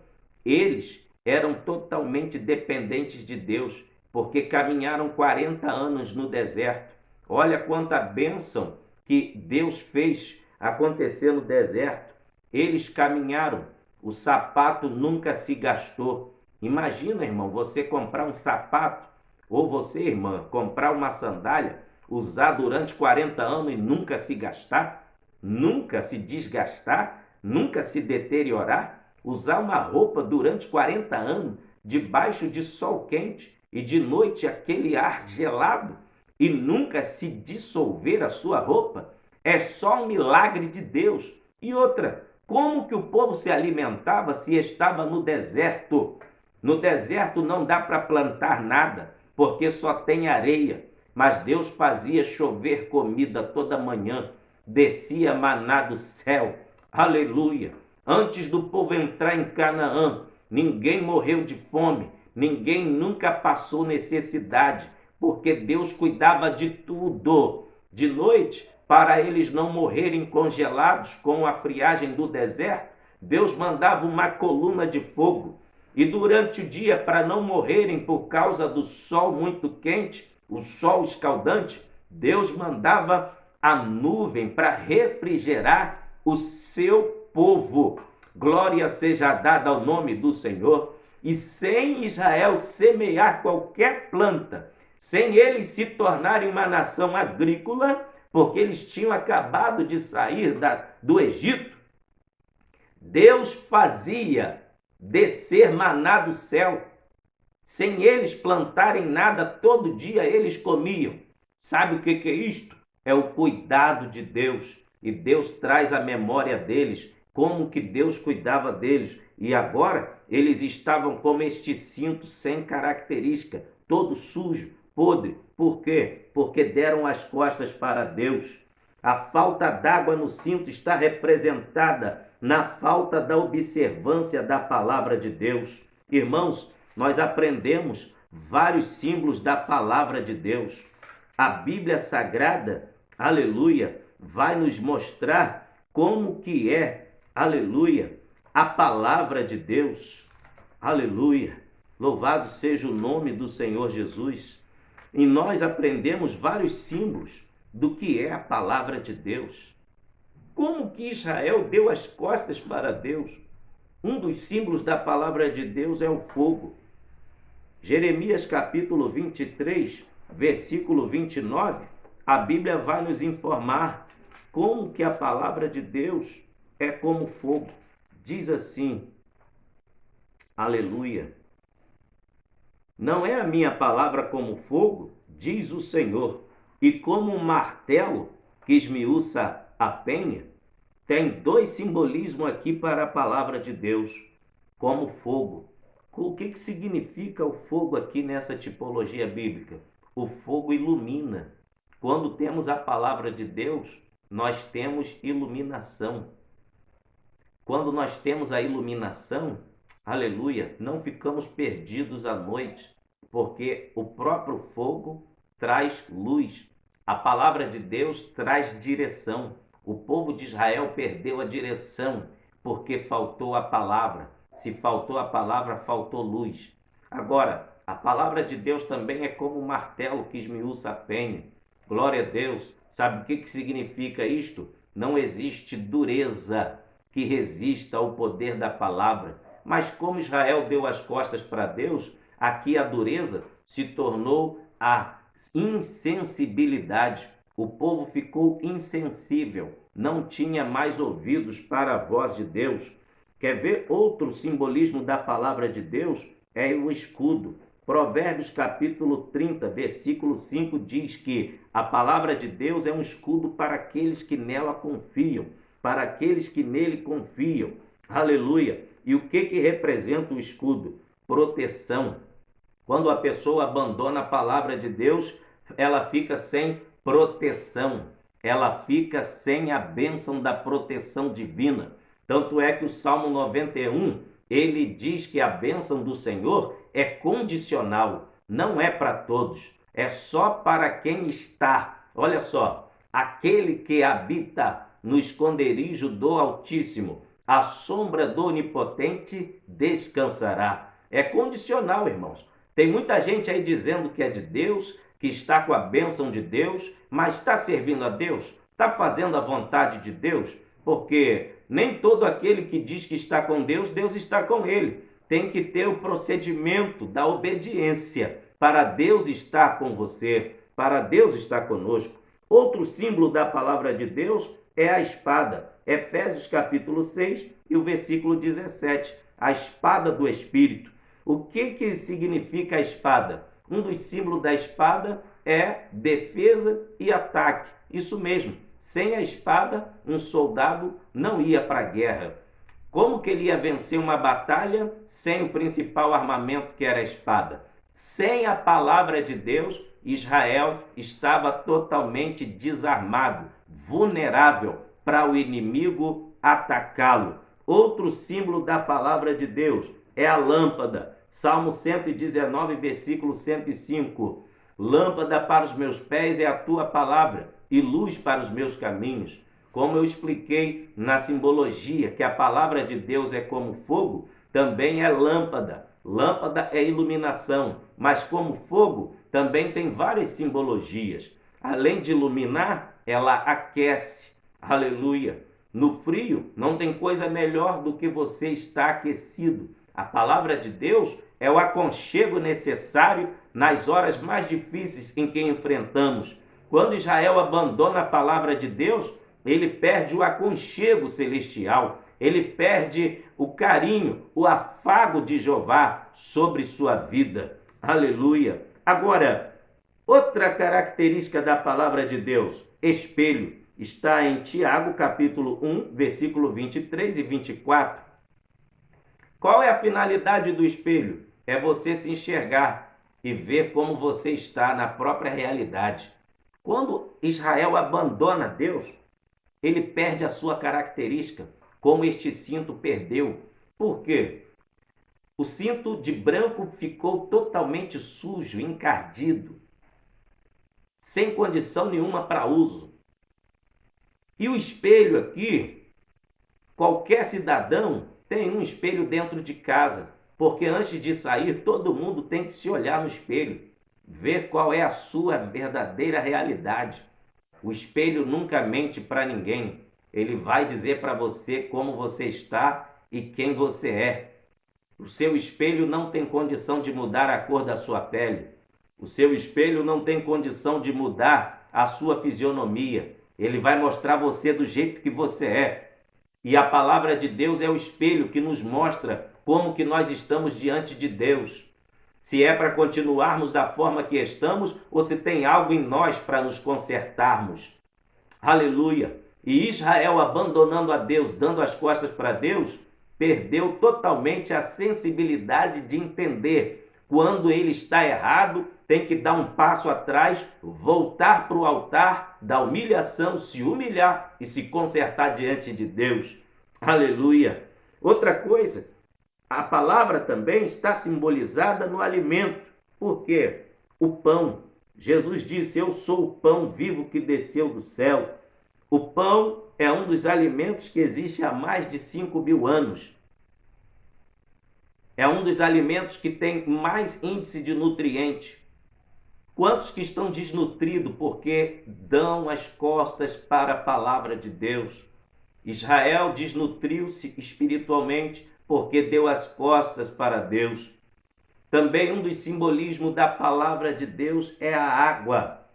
eles eram totalmente dependentes de Deus, porque caminharam 40 anos no deserto. Olha quanta bênção que Deus fez acontecer no deserto. Eles caminharam, o sapato nunca se gastou. Imagina, irmão, você comprar um sapato, ou você, irmã, comprar uma sandália, usar durante 40 anos e nunca se gastar, nunca se desgastar, nunca se deteriorar. Usar uma roupa durante 40 anos, debaixo de sol quente e de noite aquele ar gelado, e nunca se dissolver a sua roupa, é só um milagre de Deus. E outra, como que o povo se alimentava se estava no deserto? No deserto não dá para plantar nada, porque só tem areia. Mas Deus fazia chover comida toda manhã, descia maná do céu. Aleluia! Antes do povo entrar em Canaã, ninguém morreu de fome, ninguém nunca passou necessidade, porque Deus cuidava de tudo. De noite, para eles não morrerem congelados com a friagem do deserto, Deus mandava uma coluna de fogo. E durante o dia, para não morrerem por causa do sol muito quente, o sol escaldante, Deus mandava a nuvem para refrigerar o seu povo. Glória seja dada ao nome do Senhor. E sem Israel semear qualquer planta, sem eles se tornarem uma nação agrícola, porque eles tinham acabado de sair do Egito, Deus fazia descer maná do céu. Sem eles plantarem nada, todo dia eles comiam. Sabe o que é isto? É o cuidado de Deus. E Deus traz a memória deles, como que Deus cuidava deles. E agora eles estavam como este cinto sem característica, todo sujo, podre. Por quê? Porque deram as costas para Deus. A falta d'água no cinto está representada na falta da observância da palavra de Deus. Irmãos, nós aprendemos vários símbolos da palavra de Deus. A Bíblia Sagrada, aleluia, vai nos mostrar como que é, aleluia, a palavra de Deus. Aleluia. Louvado seja o nome do Senhor Jesus. E nós aprendemos vários símbolos do que é a palavra de Deus. Como que Israel deu as costas para Deus? Um dos símbolos da palavra de Deus é o fogo. Jeremias capítulo 23, versículo 29, a Bíblia vai nos informar como que a palavra de Deus é como fogo. Diz assim, aleluia. Não é a minha palavra como fogo, diz o Senhor, e como um martelo que esmiuça a penha. Tem dois simbolismos aqui para a palavra de Deus, como fogo. O que significa o fogo aqui nessa tipologia bíblica? O fogo ilumina. Quando temos a palavra de Deus, nós temos iluminação. Quando nós temos a iluminação, aleluia, não ficamos perdidos à noite, porque o próprio fogo traz luz. A palavra de Deus traz direção. O povo de Israel perdeu a direção porque faltou a palavra. Se faltou a palavra, faltou luz. Agora, a palavra de Deus também é como um martelo que esmiuça a penha. Glória a Deus. Sabe o que significa isto? Não existe dureza que resista ao poder da palavra. Mas como Israel deu as costas para Deus, aqui a dureza se tornou a insensibilidade. O povo ficou insensível, não tinha mais ouvidos para a voz de Deus. Quer ver outro simbolismo da palavra de Deus? É o escudo. Provérbios capítulo 30, versículo 5 diz que a palavra de Deus é um escudo para aqueles que nela confiam, para aqueles que nele confiam. Aleluia! E o que representa o escudo? Proteção. Quando a pessoa abandona a palavra de Deus, ela fica sem proteção. Ela fica sem a bênção da proteção divina. Tanto é que o Salmo 91, ele diz que a bênção do Senhor é condicional, não é para todos, é só para quem está. Olha só, aquele que habita no esconderijo do Altíssimo, à sombra do Onipotente descansará. É condicional, irmãos. Tem muita gente aí dizendo que é de Deus, que está com a bênção de Deus, mas está servindo a Deus? Está fazendo a vontade de Deus? Porque nem todo aquele que diz que está com Deus, Deus está com ele. Tem que ter o procedimento da obediência para Deus estar com você, para Deus estar conosco. Outro símbolo da palavra de Deus é a espada. Efésios capítulo 6 e o versículo 17. A espada do Espírito. O que significa a espada? Um dos símbolos da espada é defesa e ataque. Isso mesmo. Sem a espada, um soldado não ia para a guerra. Como que ele ia vencer uma batalha sem o principal armamento, que era a espada? Sem a palavra de Deus, Israel estava totalmente desarmado, vulnerável para o inimigo atacá-lo. Outro símbolo da palavra de Deus é a lâmpada. Salmo 119, versículo 105. Lâmpada para os meus pés é a tua palavra e luz para os meus caminhos. Como eu expliquei na simbologia que a palavra de Deus é como fogo, também é lâmpada. Lâmpada é iluminação, mas como fogo também tem várias simbologias. Além de iluminar, ela aquece. Aleluia! No frio, não tem coisa melhor do que você estar aquecido. A palavra de Deus é o aconchego necessário nas horas mais difíceis em que enfrentamos. Quando Israel abandona a palavra de Deus, ele perde o aconchego celestial, ele perde o carinho, o afago de Jeová sobre sua vida. Aleluia! Agora, outra característica da palavra de Deus, espelho, está em Tiago, capítulo 1, versículo 23 e 24. Qual é a finalidade do espelho? É você se enxergar e ver como você está na própria realidade. Quando Israel abandona Deus, ele perde a sua característica, como este cinto perdeu. Por quê? O cinto de branco ficou totalmente sujo, encardido, sem condição nenhuma para uso. E o espelho aqui, qualquer cidadão tem um espelho dentro de casa, porque antes de sair, todo mundo tem que se olhar no espelho, ver qual é a sua verdadeira realidade. O espelho nunca mente para ninguém. Ele vai dizer para você como você está e quem você é. O seu espelho não tem condição de mudar a cor da sua pele. O seu espelho não tem condição de mudar a sua fisionomia. Ele vai mostrar você do jeito que você é. E a palavra de Deus é o espelho que nos mostra como que nós estamos diante de Deus. Se é para continuarmos da forma que estamos ou se tem algo em nós para nos consertarmos. Aleluia! E Israel, abandonando a Deus, dando as costas para Deus, perdeu totalmente a sensibilidade de entender quando ele está errado, tem que dar um passo atrás, voltar para o altar da humilhação, se humilhar e se consertar diante de Deus. Aleluia! Outra coisa, a palavra também está simbolizada no alimento. Por quê? O pão. Jesus disse, eu sou o pão vivo que desceu do céu. O pão é um dos alimentos que existe há mais de 5.000 anos. É um dos alimentos que tem mais índice de nutriente. Quantos que estão desnutridos porque dão as costas para a palavra de Deus? Israel desnutriu-se espiritualmente porque deu as costas para Deus. Também um dos simbolismos da palavra de Deus é a água.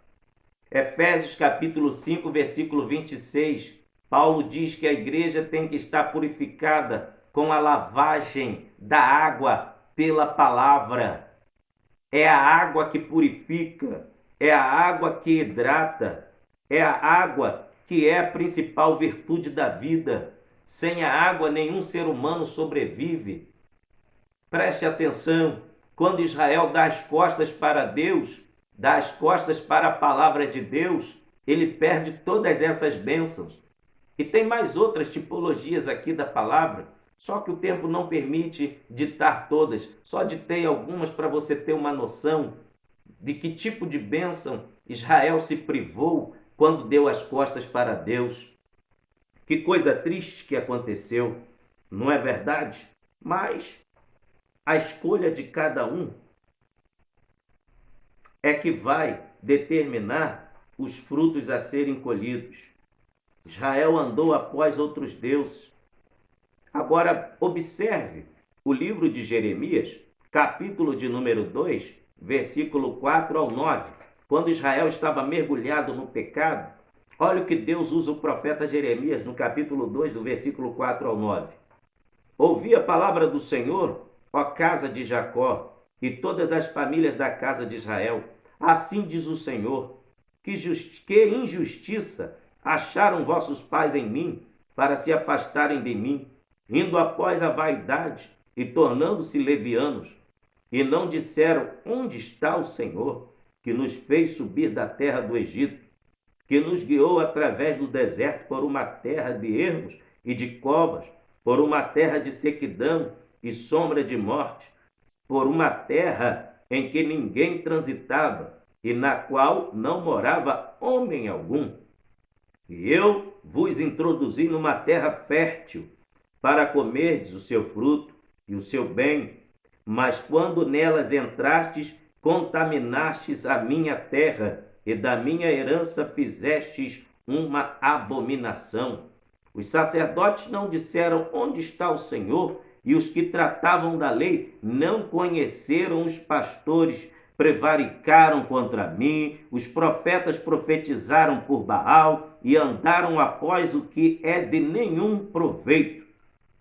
Efésios capítulo 5, versículo 26. Paulo diz que a igreja tem que estar purificada com a lavagem da água pela palavra. É a água que purifica, é a água que hidrata, é a água que é a principal virtude da vida. Sem a água, nenhum ser humano sobrevive. Preste atenção, quando Israel dá as costas para Deus, dá as costas para a palavra de Deus, ele perde todas essas bênçãos. E tem mais outras tipologias aqui da palavra, só que o tempo não permite ditar todas, só ditei algumas para você ter uma noção de que tipo de bênção Israel se privou quando deu as costas para Deus. Que coisa triste que aconteceu, não é verdade? Mas a escolha de cada um é que vai determinar os frutos a serem colhidos. Israel andou após outros deuses. Agora, observe o livro de Jeremias, capítulo de número 2, versículo 4 ao 9. Quando Israel estava mergulhado no pecado, olha o que Deus usa o profeta Jeremias no capítulo 2, do versículo 4 ao 9. Ouvi a palavra do Senhor, ó casa de Jacó, e todas as famílias da casa de Israel. Assim diz o Senhor, que injustiça acharam vossos pais em mim, para se afastarem de mim, indo após a vaidade e tornando-se levianos, e não disseram: onde está o Senhor, que nos fez subir da terra do Egito, que nos guiou através do deserto por uma terra de ermos e de covas, por uma terra de sequidão e sombra de morte, por uma terra em que ninguém transitava e na qual não morava homem algum. E eu vos introduzi numa terra fértil, para comerdes o seu fruto e o seu bem, mas quando nelas entrastes, contaminastes a minha terra, e da minha herança fizestes uma abominação. Os sacerdotes não disseram: onde está o Senhor? E os que tratavam da lei não conheceram os pastores, prevaricaram contra mim, os profetas profetizaram por Baal e andaram após o que é de nenhum proveito.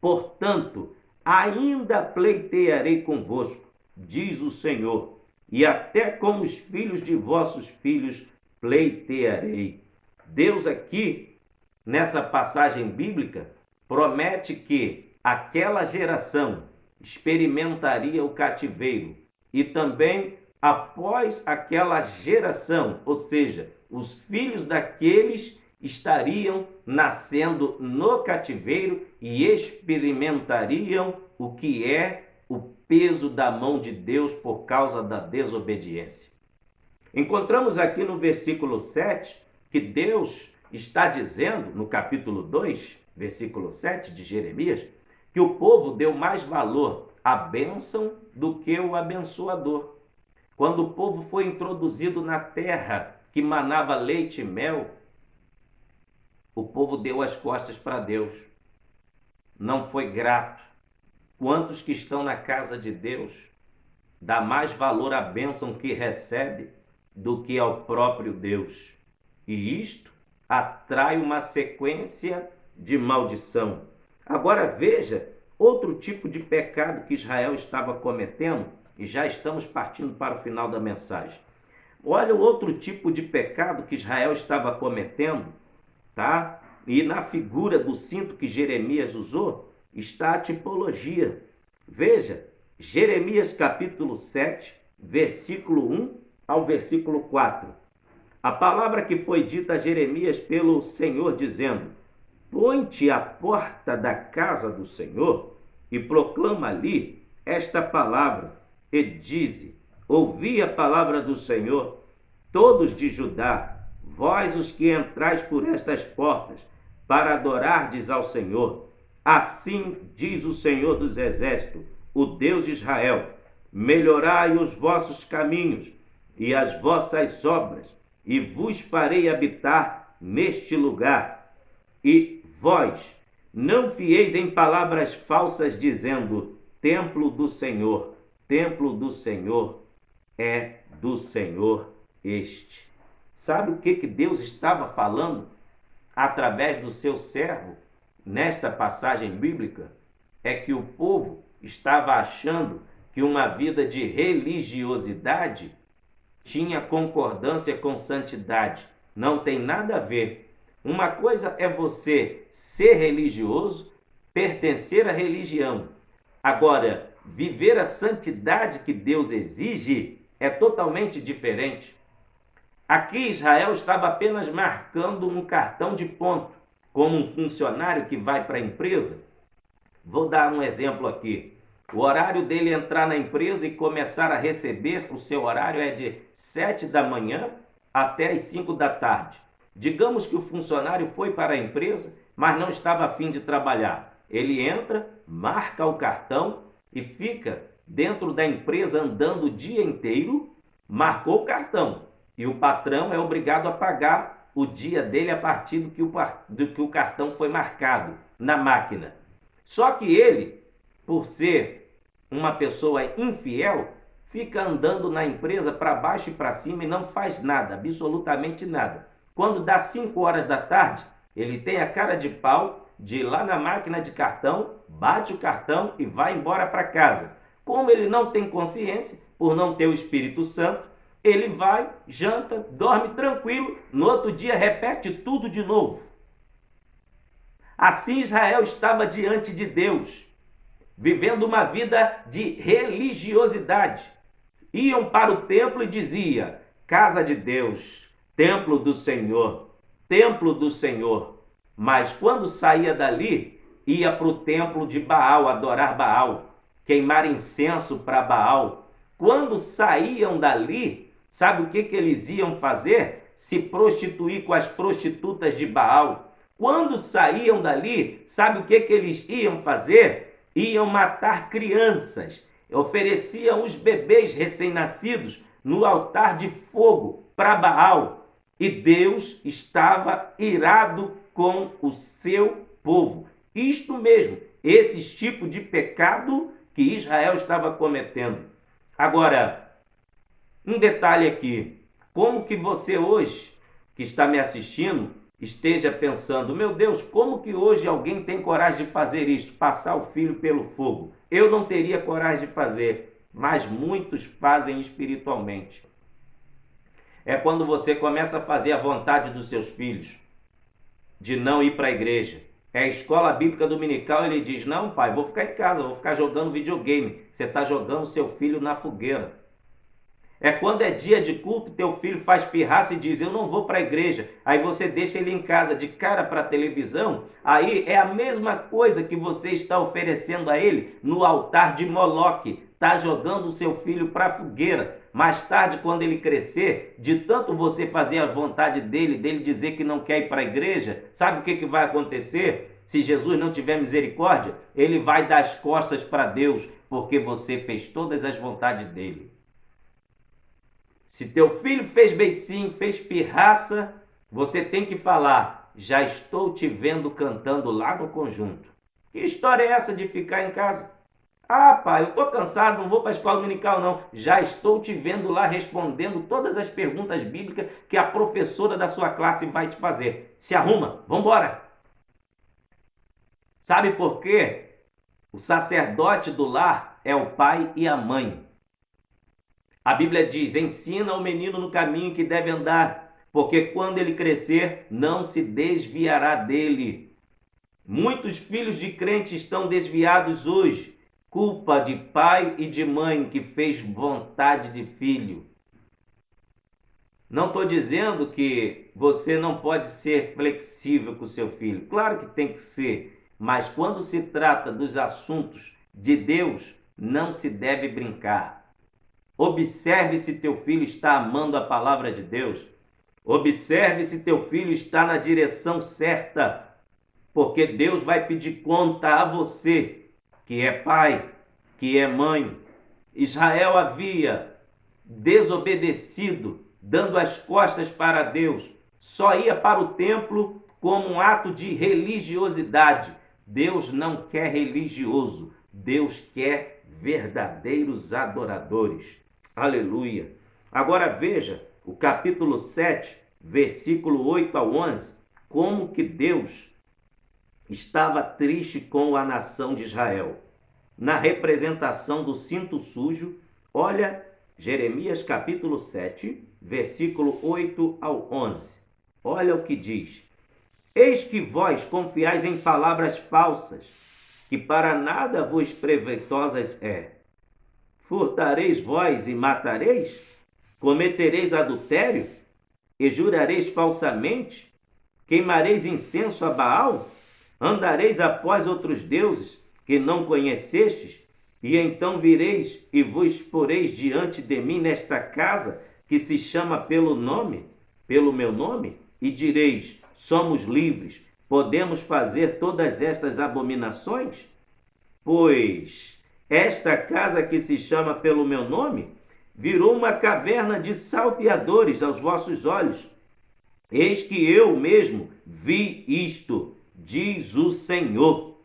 Portanto, ainda pleitearei convosco, diz o Senhor, e até com os filhos de vossos filhos pleitearei. Deus aqui, nessa passagem bíblica, promete que aquela geração experimentaria o cativeiro e também após aquela geração, ou seja, os filhos daqueles estariam nascendo no cativeiro e experimentariam o que é o peso da mão de Deus por causa da desobediência. Encontramos aqui no versículo 7 que Deus está dizendo, no capítulo 2, versículo 7 de Jeremias, que o povo deu mais valor à bênção do que o abençoador. Quando o povo foi introduzido na terra que manava leite e mel, o povo deu as costas para Deus. Não foi grato. Quantos que estão na casa de Deus dá mais valor à bênção que recebe do que ao próprio Deus? E isto atrai uma sequência de maldição. Agora veja outro tipo de pecado que Israel estava cometendo, e já estamos partindo para o final da mensagem. Olha o outro tipo de pecado que Israel estava cometendo, tá? E na figura do cinto que Jeremias usou, está a tipologia. Veja, Jeremias capítulo 7, versículo 1 ao versículo 4. A palavra que foi dita a Jeremias pelo Senhor, dizendo: põe-te à porta da casa do Senhor e proclama ali esta palavra, e dize: ouvi a palavra do Senhor, todos de Judá, vós os que entrais por estas portas, para adorardes ao Senhor. Assim diz o Senhor dos Exércitos, o Deus de Israel: melhorai os vossos caminhos e as vossas obras, e vos farei habitar neste lugar. E vós não fieis em palavras falsas, dizendo: templo do Senhor é do Senhor este. Sabe o que Deus estava falando através do seu servo nesta passagem bíblica? É que o povo estava achando que uma vida de religiosidade tinha concordância com santidade. Não tem nada a ver. Uma coisa é você ser religioso, pertencer à religião. Agora, viver a santidade que Deus exige é totalmente diferente. Aqui Israel estava apenas marcando um cartão de ponto, como um funcionário que vai para a empresa. Vou dar um exemplo aqui. O horário dele entrar na empresa e começar a receber, o seu horário é de 7 da manhã até as 5 da tarde. Digamos que o funcionário foi para a empresa, mas não estava a fim de trabalhar. Ele entra, marca o cartão e fica dentro da empresa andando o dia inteiro, marcou o cartão. E o patrão é obrigado a pagar o dia dele a partir do que o cartão foi marcado na máquina. Só que ele, por ser uma pessoa infiel, fica andando na empresa para baixo e para cima e não faz nada, absolutamente nada. Quando dá 5 horas da tarde, ele tem a cara de pau de ir lá na máquina de cartão, bate o cartão e vai embora para casa. Como ele não tem consciência, por não ter o Espírito Santo, ele vai, janta, dorme tranquilo, no outro dia repete tudo de novo. Assim Israel estava diante de Deus, vivendo uma vida de religiosidade. Iam para o templo e dizia: casa de Deus, templo do Senhor, templo do Senhor. Mas quando saía dali, ia para o templo de Baal, adorar Baal, queimar incenso para Baal. Quando saíam dali, sabe o que eles iam fazer? Se prostituir com as prostitutas de Baal. Quando saíam dali, sabe o que eles iam fazer? Iam matar crianças, ofereciam os bebês recém-nascidos no altar de fogo para Baal. E Deus estava irado com o seu povo. Isto mesmo, esse tipo de pecado que Israel estava cometendo. Agora, um detalhe aqui. Como que você hoje, que está me assistindo, esteja pensando: meu Deus, como que hoje alguém tem coragem de fazer isto? Passar o filho pelo fogo. Eu não teria coragem de fazer, mas muitos fazem espiritualmente. É quando você começa a fazer a vontade dos seus filhos, de não ir para a igreja. É a escola bíblica dominical, ele diz: não, pai, vou ficar em casa, vou ficar jogando videogame. Você está jogando seu filho na fogueira. É quando é dia de culto, teu filho faz pirraça e diz: eu não vou para a igreja. Aí você deixa ele em casa de cara para a televisão. Aí é a mesma coisa que você está oferecendo a ele no altar de Moloque. Está jogando o seu filho para a fogueira. Mais tarde, quando ele crescer, de tanto você fazer a vontade dele dizer que não quer ir para a igreja, sabe o que vai acontecer? Se Jesus não tiver misericórdia, ele vai dar as costas para Deus, porque você fez todas as vontades dele. Se teu filho fez beicinho, fez pirraça, você tem que falar: já estou te vendo cantando lá no conjunto. Que história é essa de ficar em casa? Ah, pai, eu estou cansado, não vou para a escola dominical não. Já estou te vendo lá respondendo todas as perguntas bíblicas que a professora da sua classe vai te fazer. Se arruma, vamos embora. Sabe por quê? O sacerdote do lar é o pai e a mãe. A Bíblia diz: ensina o menino no caminho que deve andar, porque quando ele crescer, não se desviará dele. Muitos filhos de crentes estão desviados hoje, culpa de pai e de mãe que fez vontade de filho. Não estou dizendo que você não pode ser flexível com o seu filho. Claro que tem que ser, mas quando se trata dos assuntos de Deus, não se deve brincar. Observe se teu filho está amando a palavra de Deus. Observe se teu filho está na direção certa, porque Deus vai pedir conta a você, que é pai, que é mãe. Israel havia desobedecido, dando as costas para Deus. Só ia para o templo como um ato de religiosidade. Deus não quer religioso, Deus quer verdadeiros adoradores. Aleluia! Agora veja o capítulo 7, versículo 8 ao 11, como que Deus estava triste com a nação de Israel. Na representação do cinto sujo, olha Jeremias capítulo 7, versículo 8 ao 11. Olha o que diz: Eis que vós confiais em palavras falsas, que para nada vos proveitosas é. Furtareis vós e matareis? Cometereis adultério? E jurareis falsamente? Queimareis incenso a Baal? Andareis após outros deuses que não conhecestes? E então vireis e vos poreis diante de mim nesta casa, que se chama pelo meu nome, e direis: somos livres, podemos fazer todas estas abominações? Pois esta casa que se chama pelo meu nome virou uma caverna de salteadores aos vossos olhos. Eis que eu mesmo vi isto, diz o Senhor.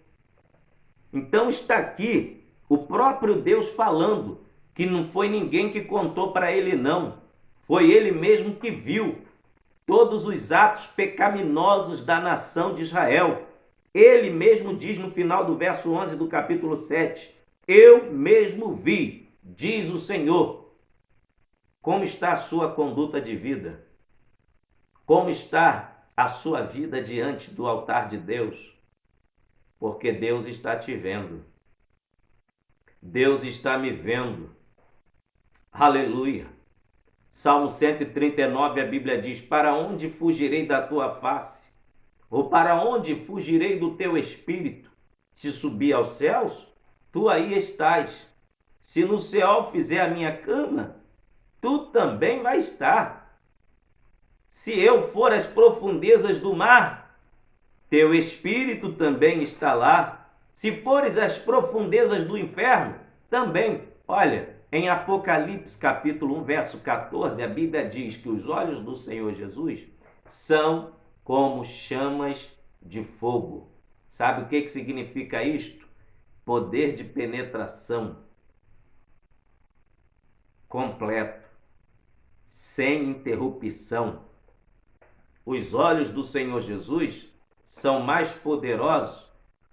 Então está aqui o próprio Deus falando, que não foi ninguém que contou para ele, não. Foi ele mesmo que viu todos os atos pecaminosos da nação de Israel. Ele mesmo diz no final do verso 11 do capítulo 7, eu mesmo vi, diz o Senhor. Como está a sua conduta de vida? Como está a sua vida diante do altar de Deus? Porque Deus está te vendo. Deus está me vendo. Aleluia. Salmo 139, a Bíblia diz: para onde fugirei da tua face? Ou para onde fugirei do teu espírito? Se subir aos céus, tu aí estás. Se no céu fizer a minha cama, tu também vai estar. Se eu for às profundezas do mar, teu espírito também está lá. Se fores às profundezas do inferno, também. Olha, em Apocalipse capítulo 1, verso 14, a Bíblia diz que os olhos do Senhor Jesus são como chamas de fogo. Sabe o que significa isto? Poder de penetração completo, sem interrupção. Os olhos do Senhor Jesus são mais poderosos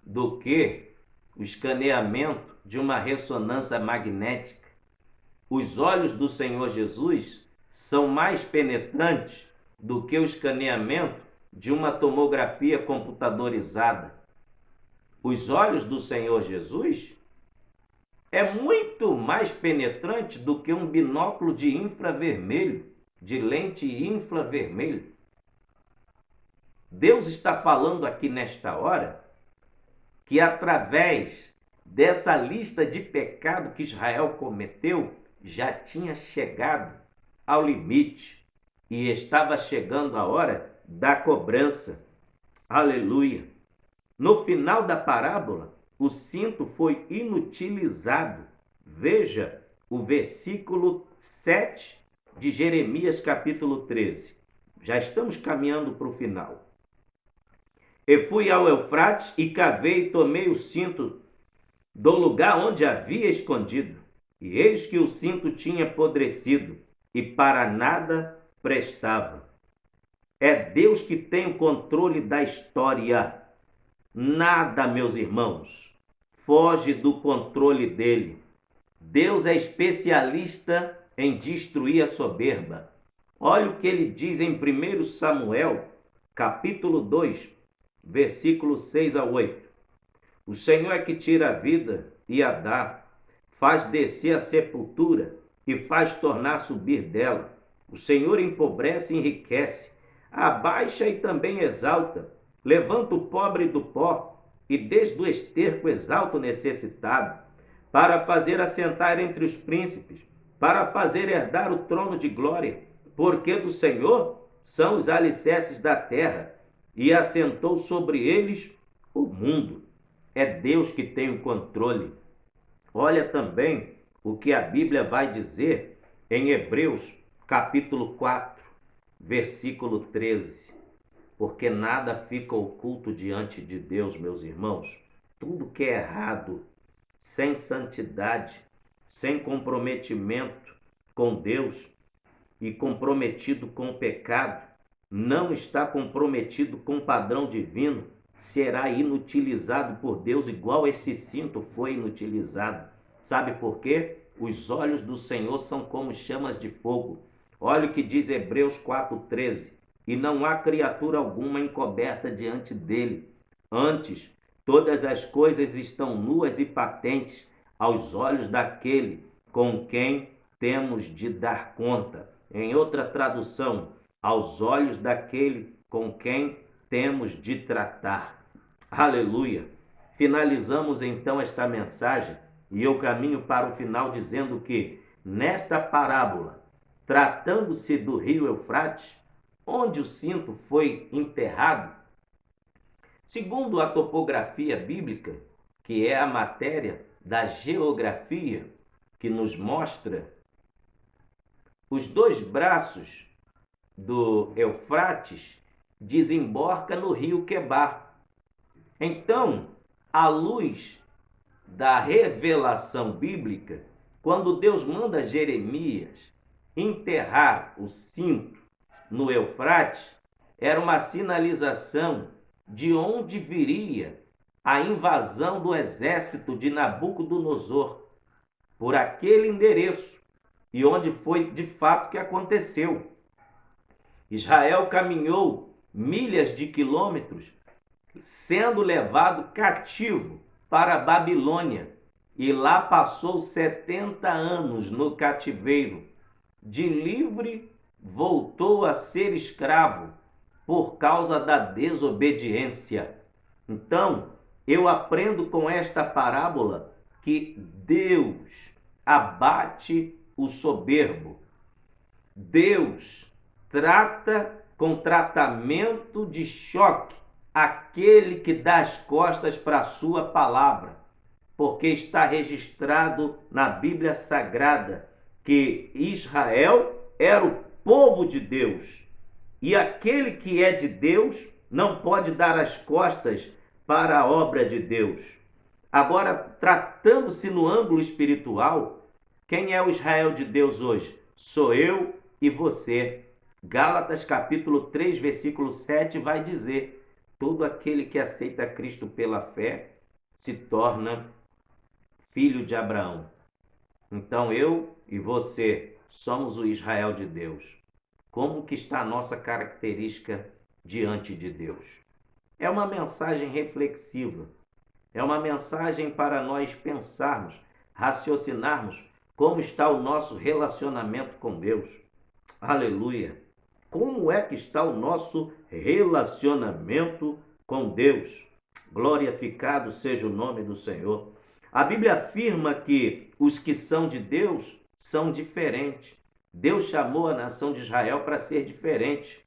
do que o escaneamento de uma ressonância magnética. Os olhos do Senhor Jesus são mais penetrantes do que o escaneamento de uma tomografia computadorizada. Os olhos do Senhor Jesus é muito mais penetrante do que um binóculo de infravermelho, de lente infravermelho. Deus está falando aqui nesta hora que através dessa lista de pecado que Israel cometeu, já tinha chegado ao limite e estava chegando a hora da cobrança. Aleluia! No final da parábola, o cinto foi inutilizado. Veja o versículo 7 de Jeremias capítulo 13. Já estamos caminhando para o final. E fui ao Eufrates e cavei e tomei o cinto do lugar onde havia escondido. E eis que o cinto tinha apodrecido e para nada prestava. É Deus que tem o controle da história. Nada, meus irmãos, foge do controle dele. Deus é especialista em destruir a soberba. Olha o que ele diz em 1 Samuel, capítulo 2, versículos 6 a 8. O Senhor é que tira a vida e a dá, faz descer a sepultura e faz tornar a subir dela. O Senhor empobrece e enriquece, abaixa e também exalta, levanta o pobre do pó e desde o esterco exalta o necessitado, para fazer assentar entre os príncipes, para fazer herdar o trono de glória, porque do Senhor são os alicerces da terra, e assentou sobre eles o mundo. É Deus que tem o controle. Olha também o que a Bíblia vai dizer em Hebreus, capítulo 4, versículo 13. Porque nada fica oculto diante de Deus, meus irmãos. Tudo que é errado, sem santidade, sem comprometimento com Deus e comprometido com o pecado, não está comprometido com o padrão divino, será inutilizado por Deus igual esse cinto foi inutilizado. Sabe por quê? Os olhos do Senhor são como chamas de fogo. Olha o que diz Hebreus 4,13. e não há criatura alguma encoberta diante dele. Antes, todas as coisas estão nuas e patentes aos olhos daquele com quem temos de dar conta. Em outra tradução, aos olhos daquele com quem temos de tratar. Aleluia! Finalizamos então esta mensagem e eu caminho para o final dizendo que, nesta parábola, tratando-se do rio Eufrates, onde o cinto foi enterrado, segundo a topografia bíblica, que é a matéria da geografia, que nos mostra os dois braços do Eufrates desemboca no rio Quebar. Então, à luz da revelação bíblica, quando Deus manda Jeremias enterrar o cinto no Eufrates, era uma sinalização de onde viria a invasão do exército de Nabucodonosor, por aquele endereço, e onde foi de fato que aconteceu. Israel caminhou milhas de quilômetros, sendo levado cativo para a Babilônia, e lá passou 70 anos no cativeiro. De livre voltou a ser escravo por causa da desobediência. Então, eu aprendo com esta parábola que Deus abate o soberbo. Deus trata com tratamento de choque aquele que dá as costas para a sua palavra, porque está registrado na Bíblia Sagrada que Israel era o povo de Deus, e aquele que é de Deus não pode dar as costas para a obra de Deus. Agora, tratando-se no ângulo espiritual, quem é o Israel de Deus hoje? Sou eu e você. Gálatas capítulo 3, versículo 7 vai dizer: todo aquele que aceita Cristo pela fé se torna filho de Abraão. Então eu e você somos o Israel de Deus. Como que está a nossa característica diante de Deus? É uma mensagem reflexiva. É uma mensagem para nós pensarmos, raciocinarmos como está o nosso relacionamento com Deus. Aleluia! Como é que está o nosso relacionamento com Deus? Glorificado seja o nome do Senhor. A Bíblia afirma que os que são de Deus são diferentes. Deus chamou a nação de Israel para ser diferente.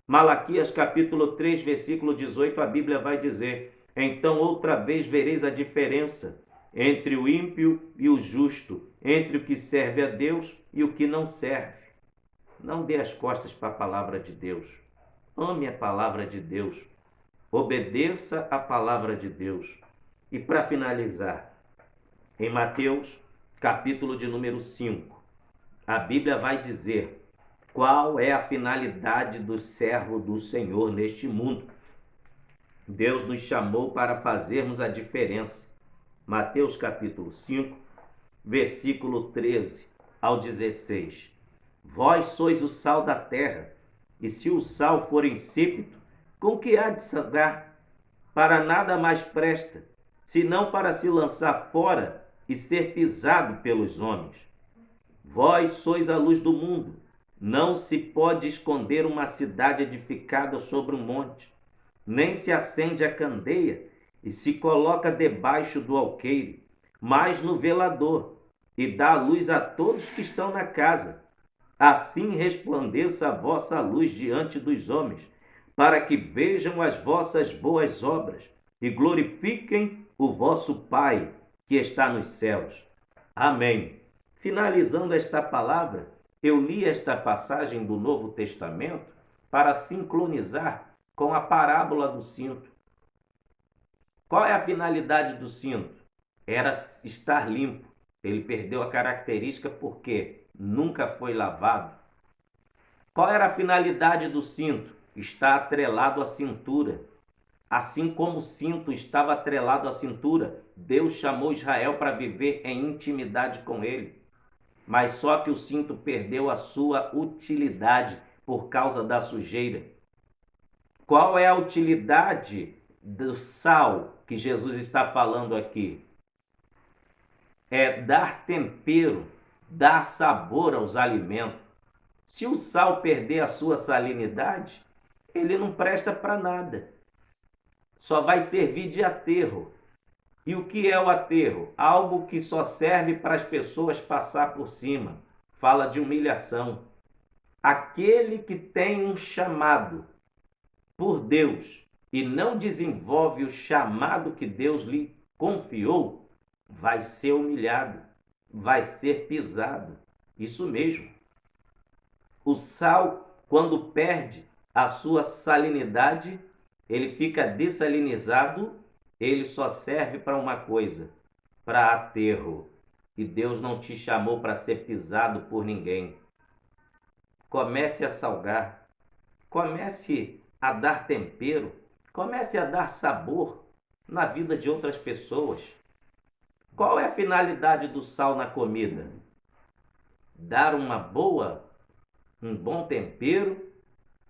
Malaquias capítulo 3, versículo 18, a Bíblia vai dizer: então outra vez vereis a diferença entre o ímpio e o justo, entre o que serve a Deus e o que não serve. Não dê as costas para a palavra de Deus. Ame a palavra de Deus. Obedeça a palavra de Deus. E para finalizar, em Mateus, capítulo de número 5, a Bíblia vai dizer qual é a finalidade do servo do Senhor neste mundo. Deus nos chamou para fazermos a diferença. Mateus capítulo 5, versículo 13 ao 16. Vós sois o sal da terra, e se o sal for insípido, com que há de salgar? Para nada mais presta, senão para se lançar fora e ser pisado pelos homens. Vós sois a luz do mundo. Não se pode esconder uma cidade edificada sobre um monte, nem se acende a candeia e se coloca debaixo do alqueire, mas no velador, e dá luz a todos que estão na casa. Assim resplandeça a vossa luz diante dos homens, para que vejam as vossas boas obras e glorifiquem o vosso Pai que está nos céus. Amém. Finalizando esta palavra, eu li esta passagem do Novo Testamento para sincronizar com a parábola do cinto. Qual é a finalidade do cinto? Era estar limpo. Ele perdeu a característica porque nunca foi lavado. Qual era a finalidade do cinto? Está atrelado à cintura. Assim como o cinto estava atrelado à cintura, Deus chamou Israel para viver em intimidade com ele. Mas só que o cinto perdeu a sua utilidade por causa da sujeira. Qual é a utilidade do sal que Jesus está falando aqui? É dar tempero, dar sabor aos alimentos. Se o sal perder a sua salinidade, ele não presta para nada. Só vai servir de aterro. E o que é o aterro? Algo que só serve para as pessoas passar por cima. Fala de humilhação. Aquele que tem um chamado por Deus e não desenvolve o chamado que Deus lhe confiou, vai ser humilhado, vai ser pisado. Isso mesmo. O sal, quando perde a sua salinidade, ele fica dessalinizado, ele só serve para uma coisa, para aterro. E Deus não te chamou para ser pisado por ninguém. Comece a salgar, comece a dar tempero, comece a dar sabor na vida de outras pessoas. Qual é a finalidade do sal na comida? Dar um bom tempero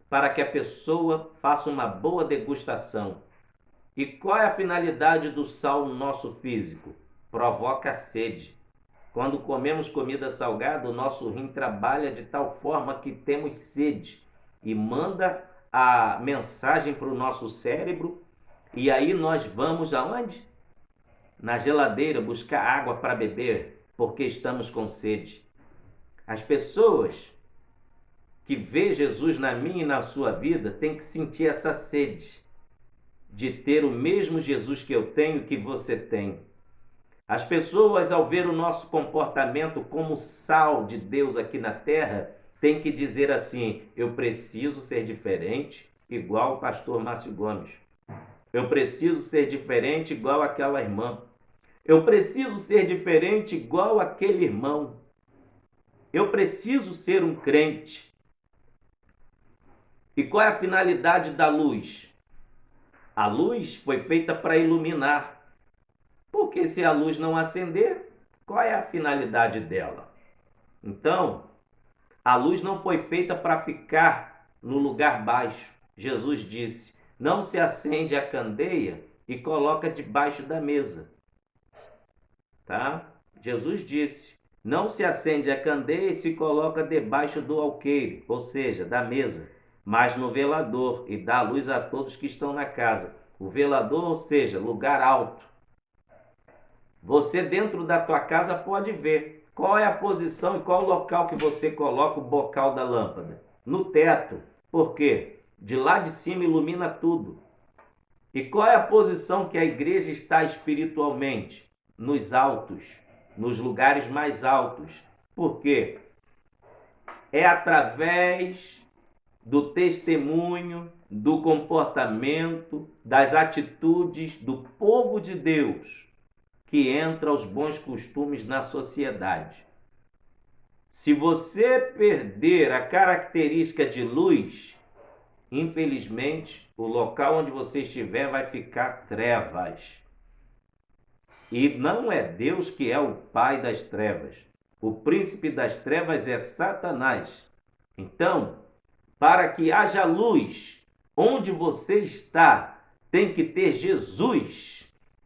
para que a pessoa faça uma boa degustação. E qual é a finalidade do sal no nosso físico? Provoca sede. Quando comemos comida salgada, o nosso rim trabalha de tal forma que temos sede e manda a mensagem para o nosso cérebro, e aí nós vamos aonde? Na geladeira buscar água para beber, porque estamos com sede. As pessoas que vê Jesus na minha e na sua vida têm que sentir essa sede de ter o mesmo Jesus que eu tenho, que você tem. As pessoas, ao ver o nosso comportamento como sal de Deus aqui na terra, têm que dizer assim: eu preciso ser diferente, igual o pastor Márcio Gomes. Eu preciso ser diferente igual aquela irmã. Eu preciso ser diferente igual aquele irmão. Eu preciso ser um crente. E qual é a finalidade da luz? A luz foi feita para iluminar. Porque se a luz não acender, qual é a finalidade dela? Então, a luz não foi feita para ficar no lugar baixo. Jesus disse: não se acende a candeia e coloca debaixo da mesa. Tá? Jesus disse: não se acende a candeia e se coloca debaixo do alqueire, ou seja, da mesa, mas no velador, e dá luz a todos que estão na casa. O velador, ou seja, lugar alto. Você dentro da tua casa pode ver qual é a posição e qual o local que você coloca o bocal da lâmpada. No teto. Por quê? De lá de cima ilumina tudo. E qual é a posição que a igreja está espiritualmente? Nos altos, nos lugares mais altos. Por quê? É através do testemunho, do comportamento, das atitudes do povo de Deus que entra os bons costumes na sociedade. Se você perder a característica de luz, infelizmente, o local onde você estiver vai ficar trevas. E não é Deus que é o pai das trevas. O príncipe das trevas é Satanás. Então, para que haja luz onde você está, tem que ter Jesus.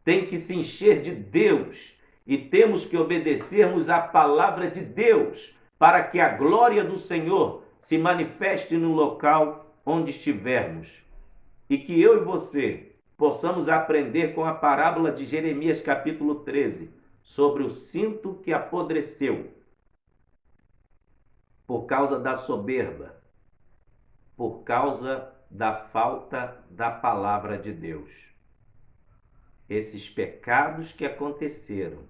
Tem que se encher de Deus e temos que obedecermos à palavra de Deus para que a glória do Senhor se manifeste no local onde estivermos. E que eu e você possamos aprender com a parábola de Jeremias capítulo 13 sobre o cinto que apodreceu por causa da soberba, por causa da falta da palavra de Deus. Esses pecados que aconteceram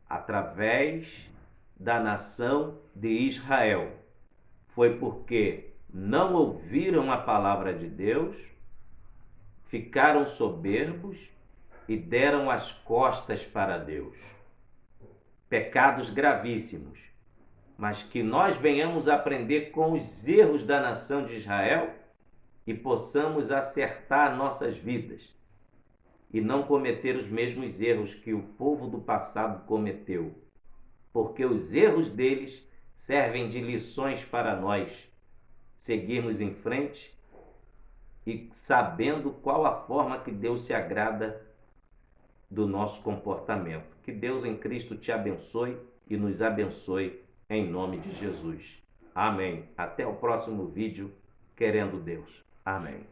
através da nação de Israel foi porque não ouviram a palavra de Deus, ficaram soberbos e deram as costas para Deus. Pecados gravíssimos, mas que nós venhamos aprender com os erros da nação de Israel e possamos acertar nossas vidas e não cometer os mesmos erros que o povo do passado cometeu, porque os erros deles servem de lições para nós. seguirmos em frente e sabendo qual a forma que Deus se agrada do nosso comportamento. Que Deus em Cristo te abençoe e nos abençoe em nome de Jesus. Amém. Até o próximo vídeo, querendo Deus. Amém.